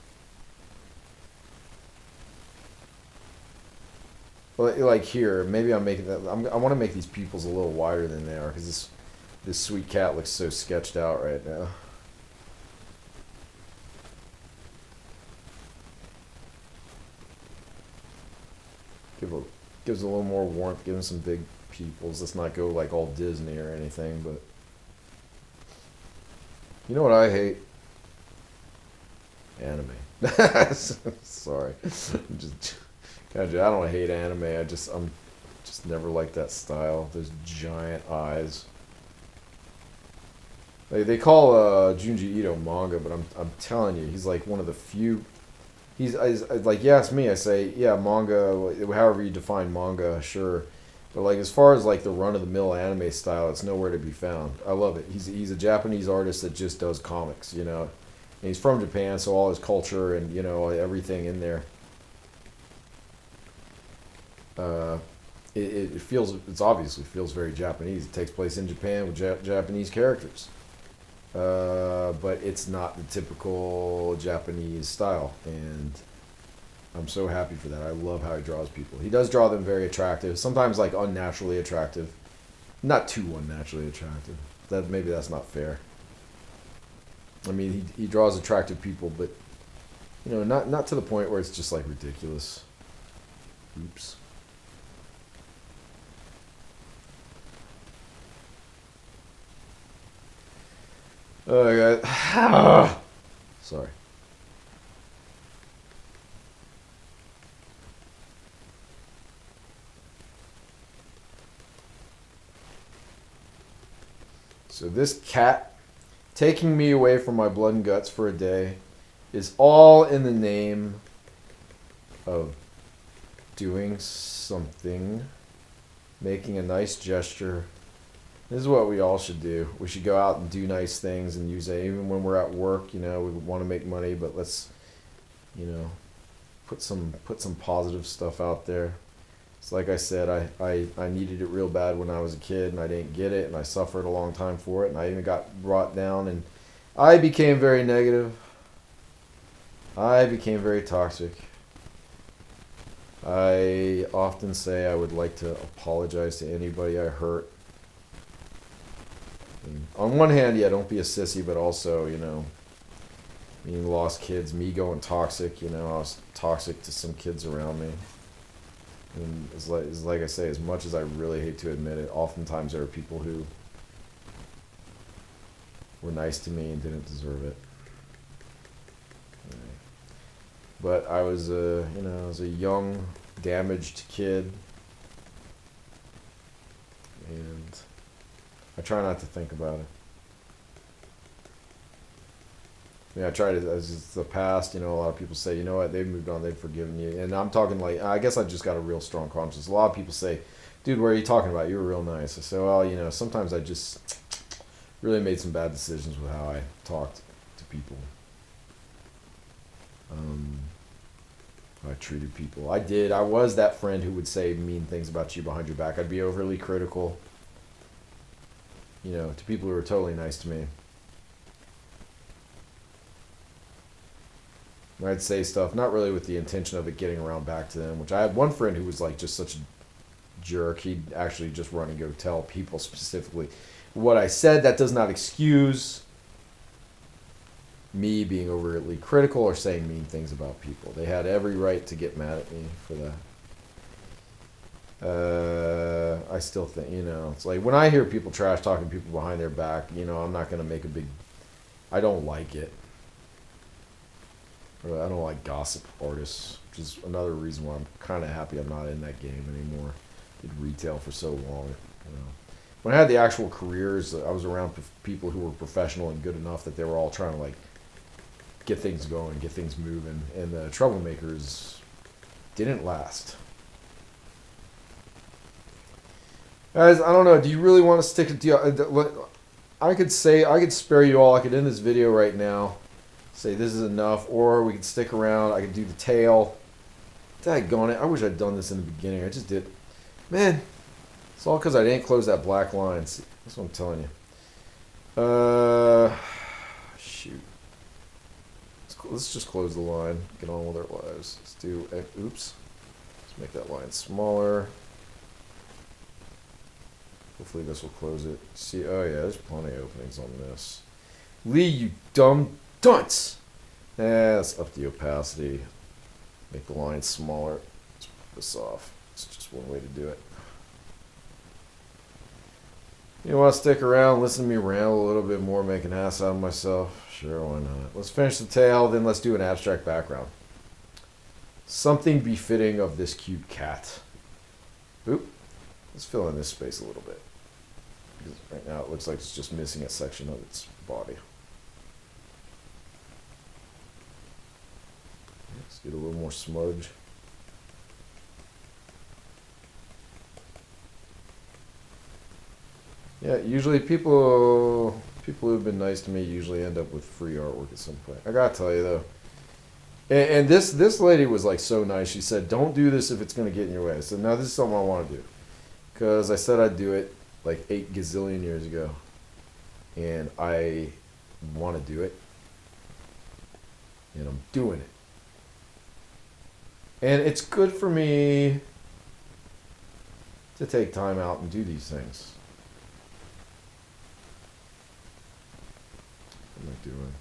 Well, like here, maybe I'm making that. I want to make these pupils a little wider than they are. Because this sweet cat looks so sketched out right now. Gives a little more warmth, give him some big pupils. Let's not go like all Disney or anything, but you know what I hate? Anime. Sorry, I don't hate anime. I'm just never liked that style. Those giant eyes. They call Junji Ito manga, but I'm telling you, he's like one of the few. He's like, yeah, it's me. I say, yeah, manga, however you define manga, sure. But like as far as like the run of the mill anime style, it's nowhere to be found. I love it. He's a Japanese artist that just does comics, you know. And he's from Japan, so all his culture and you know everything in there. It obviously feels very Japanese. It takes place in Japan with Japanese characters. But it's not the typical Japanese style, and I'm so happy for that. I love how he draws people. He does draw them very attractive, sometimes like unnaturally attractive, not too unnaturally attractive. Maybe that's not fair. I mean, he draws attractive people, but you know, not to the point where it's just like ridiculous. Oops. Oh, God. Sorry. So this cat taking me away from my blood and guts for a day is all in the name of doing something, making a nice gesture. This is what we all should do. We should go out and do nice things and use it. Even when we're at work, you know, we want to make money, but let's, you know, put some positive stuff out there. It's like I said, I needed it real bad when I was a kid, and I didn't get it, and I suffered a long time for it, and I even got brought down, and I became very negative. I became very toxic. I often say I would like to apologize to anybody I hurt. And on one hand, yeah, don't be a sissy, but also, you know, being lost kids, me going toxic, you know, I was toxic to some kids around me. And it's like I say, as much as I really hate to admit it, oftentimes there are people who were nice to me and didn't deserve it. But I was I was a young, damaged kid, and I try not to think about it. Yeah, I try to, as it's the past, you know, a lot of people say, you know what, they've moved on, they've forgiven you. And I'm talking like, I guess I just got a real strong conscience. A lot of people say, dude, what are you talking about? You were real nice. I say, well, you know, sometimes I just really made some bad decisions with how I talked to people. How I treated people. I was that friend who would say mean things about you behind your back. I'd be overly critical, you know, to people who were totally nice to me. And I'd say stuff, not really with the intention of it getting around back to them, which I had one friend who was like just such a jerk. He'd actually just run and go tell people specifically what I said. That does not excuse me being overtly critical or saying mean things about people. They had every right to get mad at me for that. I still think, you know, it's like when I hear people trash talking people behind their back, you know, I'm not going to make a big, I don't like it. I don't like gossip artists, which is another reason why I'm kind of happy I'm not in that game anymore. Did retail for so long, you know. When I had the actual careers, I was around people who were professional and good enough that they were all trying to like get things going, get things moving, and the troublemakers didn't last. Guys, I don't know. Do you really want to stick to? I could spare you all. I could end this video right now. Say this is enough, or we could stick around. I could do the tail Daggone it. I wish I'd done this in the beginning. I just did. Man, it's all because I didn't close that black line. See, that's what I'm telling you. Shoot. Let's just close the line. Get on with our lives. Let's do, oops. Let's make that line smaller. Hopefully this will close it. See, oh yeah, there's plenty of openings on this. Lee, you dumb dunce! Let's up the opacity. Make the line smaller. Let's put this off. It's just one way to do it. You want to stick around, listen to me ramble a little bit more, make an ass out of myself? Sure, why not? Let's finish the tail, then let's do an abstract background. Something befitting of this cute cat. Oop. Let's fill in this space a little bit. Because right now it looks like it's just missing a section of its body. Let's get a little more smudge. Yeah, usually people who've been nice to me usually end up with free artwork at some point. I gotta tell you though, and this lady was like so nice. She said, "Don't do this if it's gonna get in your way." I said, "No, this is something I want to do," because I said I'd do it like 8 gazillion years ago, and I want to do it, and I'm doing it, and it's good for me to take time out and do these things. What am I doing?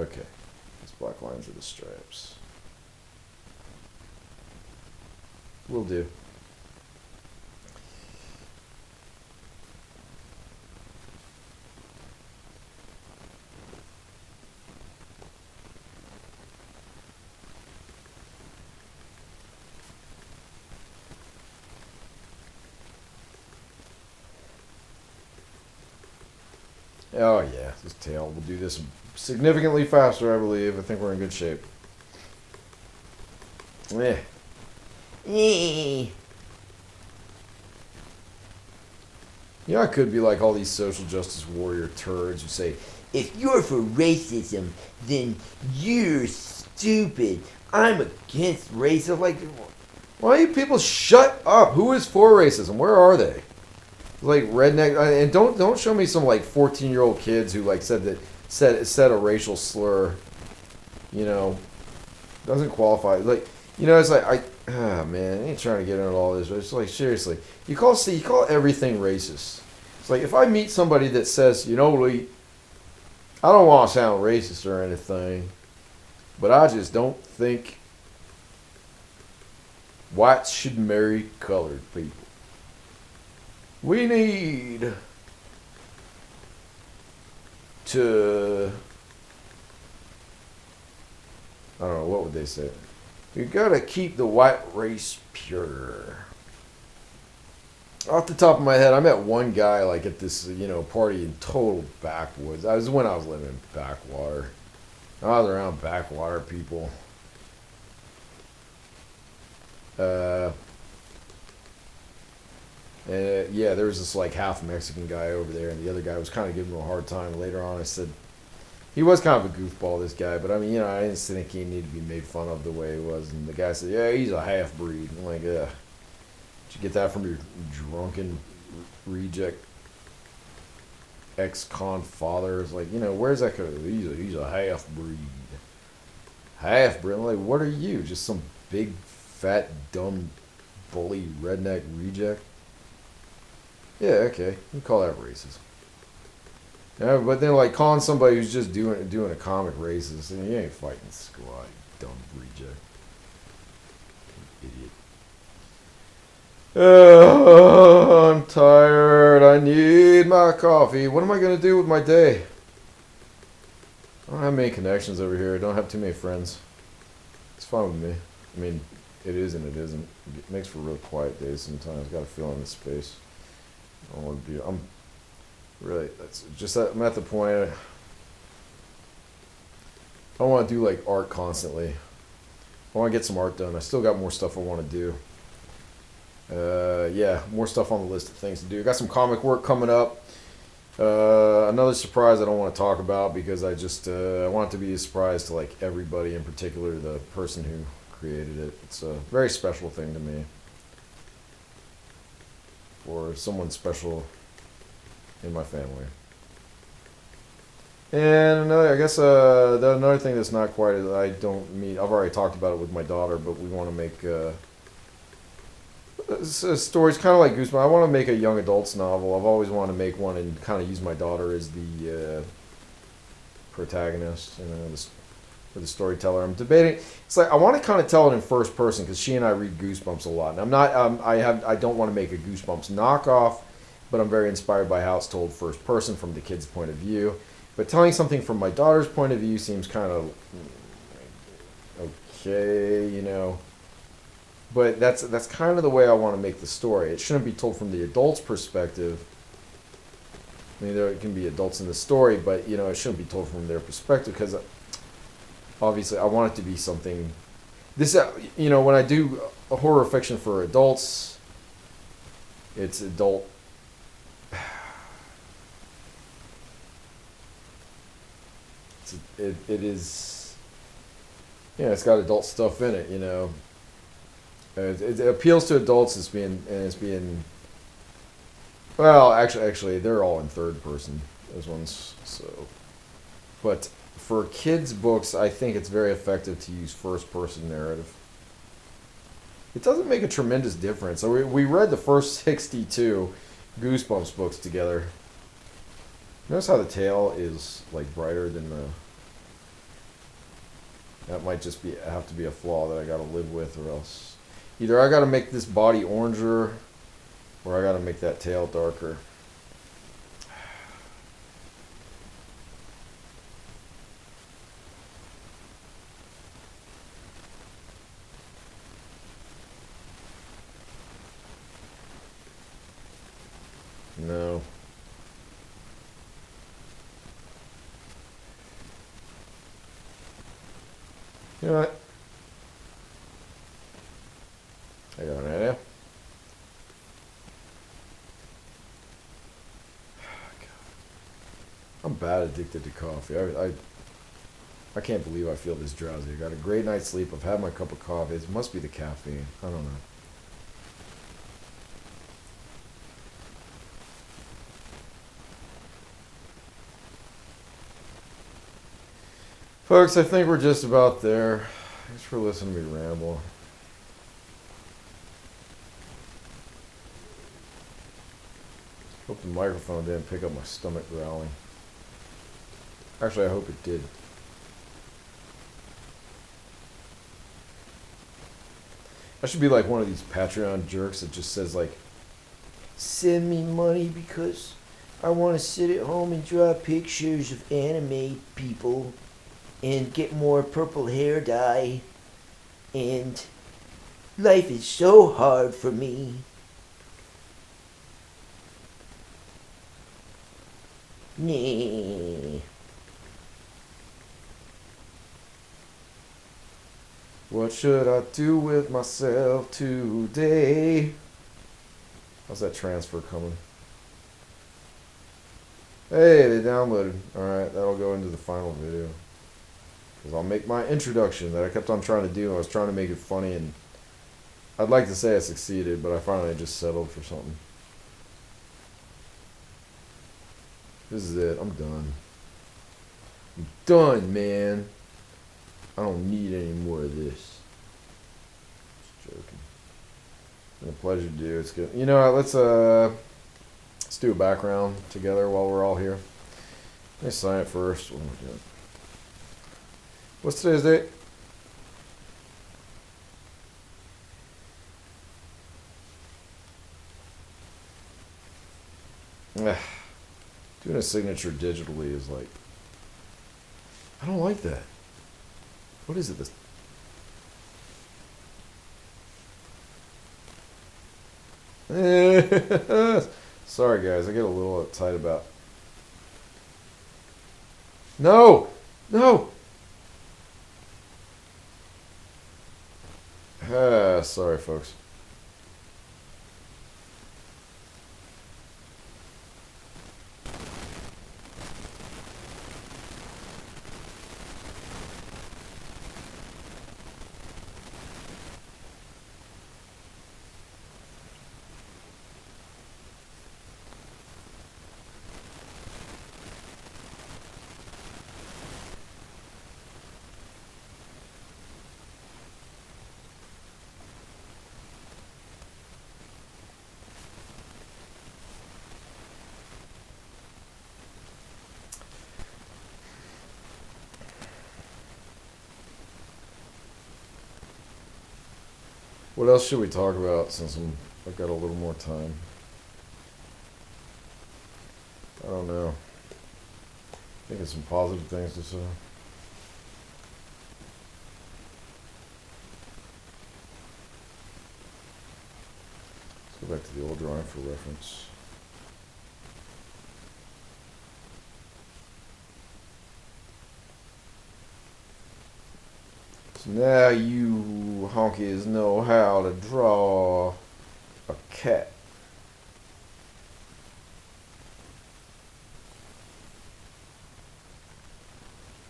Okay, these black lines are the stripes. Will do. Oh yeah, this tail. We'll do this significantly faster, I believe. I think we're in good shape. Eh. Yeah, I could be like all these social justice warrior turds who say, if you're for racism, then you're stupid. I'm against racism. Like, why you people shut up? Who is for racism? Where are they? Like redneck, and don't show me some like 14-year-old kids who like said a racial slur. You know, doesn't qualify. Like, you know, it's like man, I ain't trying to get into all this, but it's like seriously, you call everything racist. It's like if I meet somebody that says, you know, Lee, I don't want to sound racist or anything, but I just don't think whites should marry colored people. We need to, I don't know, what would they say? You gotta keep the white race pure. Off the top of my head, I met one guy like at this, you know, party in total backwoods. I was when I was living in backwater. I was around backwater people. Yeah, there was this like half Mexican guy over there, and the other guy was kind of giving him a hard time. Later on, I said he was kind of a goofball, this guy, but I mean, you know, I didn't think he needed to be made fun of the way he was. And the guy said, "Yeah, he's a half breed." I'm like, "Did you get that from your drunken reject ex-con father?" It's like, you know, where's that go? He's a half breed. Half breed. I'm like, what are you? Just some big, fat, dumb, bully redneck reject? Yeah, okay. You call that racist. Yeah, but then like calling somebody who's just doing a comic racist, and you ain't fighting squad, you dumb reject. You idiot. I'm tired. I need my coffee. What am I gonna do with my day? I don't have many connections over here. I don't have too many friends. It's fine with me. I mean, it is and it isn't. It makes for real quiet days sometimes. Got to fill in the space. I don't want to be. I'm really. That's just that. I'm at the point. I don't want to do like art constantly. I want to get some art done. I still got more stuff I want to do. Yeah, more stuff on the list of things to do. Got some comic work coming up. Another surprise I don't want to talk about because I just I want it to be a surprise to like everybody, in particular the person who created it. It's a very special thing to me. For someone special in my family. And another, I guess, another thing that's not quite, I don't mean, I've already talked about it with my daughter, but we want to make stories kind of like Goosebumps. I want to make a young adults novel. I've always wanted to make one and kind of use my daughter as the protagonist, for the storyteller. I'm debating. It's like I want to kind of tell it in first person because she and I read Goosebumps a lot, and I'm not. I don't want to make a Goosebumps knockoff, but I'm very inspired by how it's told first person from the kid's point of view. But telling something from my daughter's point of view seems kind of okay. But that's kind of the way I want to make the story. It shouldn't be told from the adult's perspective. I mean, there can be adults in the story, but it shouldn't be told from their perspective because obviously I want it to be something. This, when I do a horror fiction for adults, it's adult. It is. It's got adult stuff in it. It appeals to adults as being. Well, actually, they're all in third person. Those ones, so. But for kids' books, I think it's very effective to use first person narrative. It doesn't make a tremendous difference. So we read the first 62 Goosebumps books together. Notice how the tail is like brighter than the. That might just have to be a flaw that I gotta live with, or else either I gotta make this body oranger, or I gotta make that tail darker. No. You know what? I got an idea. I'm bad addicted to coffee. I can't believe I feel this drowsy. I got a great night's sleep. I've had my cup of coffee. It must be the caffeine. I don't know. Folks, I think we're just about there. Thanks for listening to me ramble. Hope the microphone didn't pick up my stomach growling. Actually, I hope it did. I should be like one of these Patreon jerks that just says like, Send me money because I want to sit at home and draw pictures of anime people and get more purple hair dye. And life is so hard for me. Nah. What should I do with myself today? How's that transfer coming? Hey, they downloaded. Alright, that'll go into the final video. Because I'll make my introduction that I kept on trying to do. I was trying to make it funny, and I'd like to say I succeeded, but I finally just settled for something. This is it. I'm done. I'm done, man. I don't need any more of this. Just joking. It's been a pleasure to do. It's good. You know what? Let's do a background together while we're all here. Let me sign it first. What am I doing? What's today's date? Doing a signature digitally is like, I don't like that. What is it? Sorry guys, I get a little uptight about. No! No! Sorry folks. What else should we talk about since I've got a little more time? I don't know. Think of some positive things to say. Let's go back to the old drawing for reference. So now you honkies know how to draw a cat.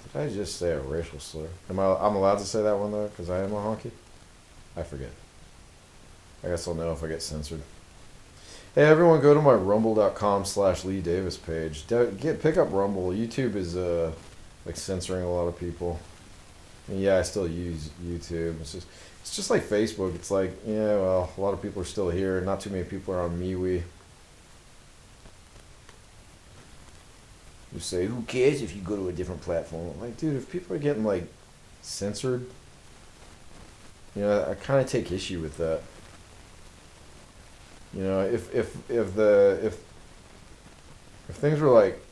Did I just say a racial slur? I'm allowed to say that one though, because I am a honky? I forget. I guess I'll know if I get censored. Hey everyone, go to my rumble.com/Lee Davis page. Pick up Rumble. YouTube is like censoring a lot of people. And yeah, I still use YouTube. It's just like Facebook. It's like, yeah, well, a lot of people are still here. Not too many people are on MeWe. You say, who cares if you go to a different platform? I'm like, dude, if people are getting like censored, you know, I kind of take issue with that. You know, if things were like,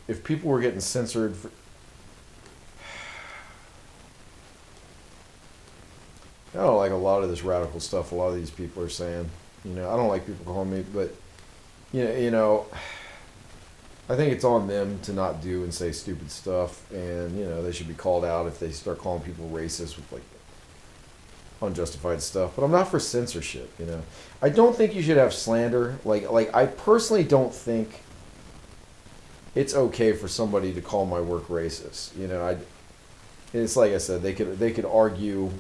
if people were getting censored for, I don't like a lot of this radical stuff a lot of these people are saying. You know, I don't like people calling me, but you know, I think it's on them to not do and say stupid stuff, and you know, they should be called out if they start calling people racist with like unjustified stuff. But I'm not for censorship, you know. I don't think you should have slander. Like I personally don't think it's okay for somebody to call my work racist. You know, it's like I said, they could argue,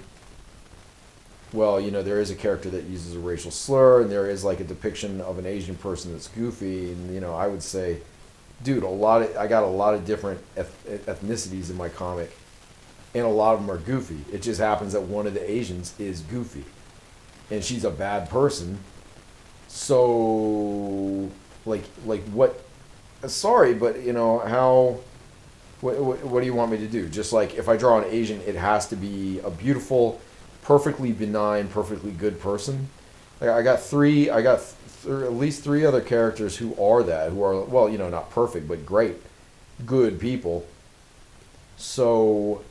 well, you know, there is a character that uses a racial slur, and there is like a depiction of an Asian person that's goofy, and you know, I would say, dude, I got a lot of different ethnicities in my comic, and a lot of them are goofy. It just happens that one of the Asians is goofy, and she's a bad person. So, like what? Sorry, but you know how. What do you want me to do? Just like if I draw an Asian, it has to be a beautiful, perfectly benign, perfectly good person. Like I got at least three other characters who are that, who are, well, you know, not perfect, but great, good people. So,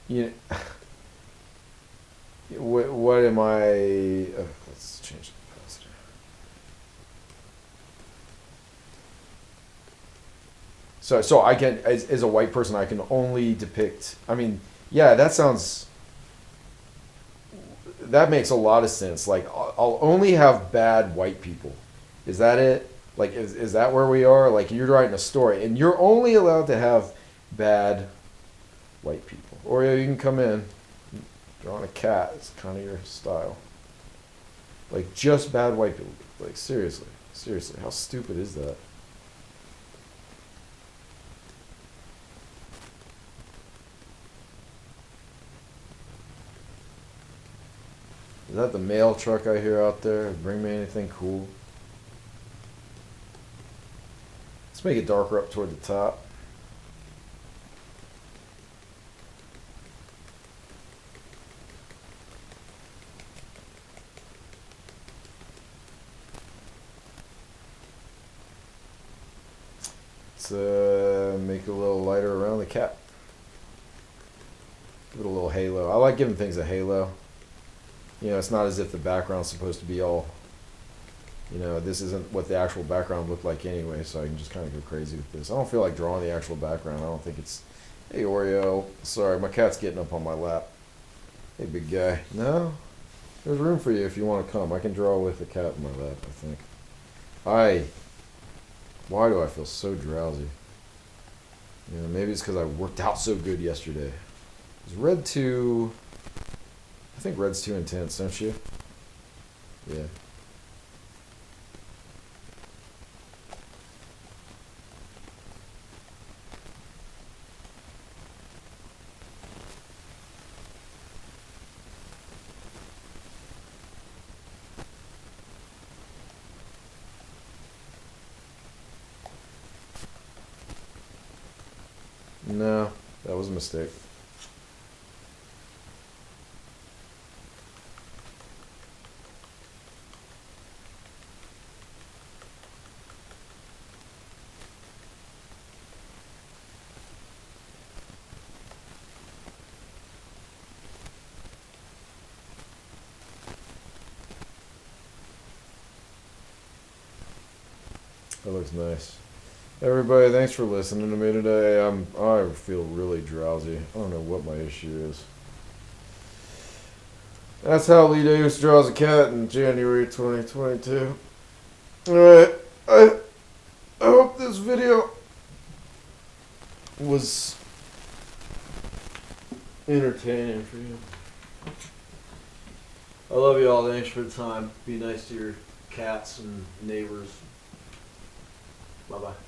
you know, what am I? Let's change the opacity. So I can, as a white person, I can only depict. I mean, yeah, that makes a lot of sense. Like, I'll only have bad white people. Is that it? Like, is that where we are? Like, you're writing a story, and you're only allowed to have bad white people. Or you can come in, drawing a cat. It's kind of your style. Like, just bad white people. Like, seriously, how stupid is that? Is that the mail truck I hear out there? Bring me anything cool? Let's make it darker up toward the top. Let's make it a little lighter around the cap. Give it a little halo. I like giving things a halo. You know, it's not as if the background's supposed to be all, you know, this isn't what the actual background looked like anyway, so I can just kind of go crazy with this. I don't feel like drawing the actual background. I don't think it's, hey Oreo, sorry, my cat's getting up on my lap. Hey big guy. No, there's room for you if you want to come. I can draw with the cat in my lap, I think. Why do I feel so drowsy? You know, maybe it's because I worked out so good yesterday. Is red too... I think red's too intense, don't you? Yeah. No, that was a mistake. That looks nice. Everybody, thanks for listening to me today. I feel really drowsy. I don't know what my issue is. That's how Lee Davis draws a cat in January 2022. Alright, I hope this video was entertaining for you. I love you all. Thanks for the time. Be nice to your cats and neighbors. Bye bye.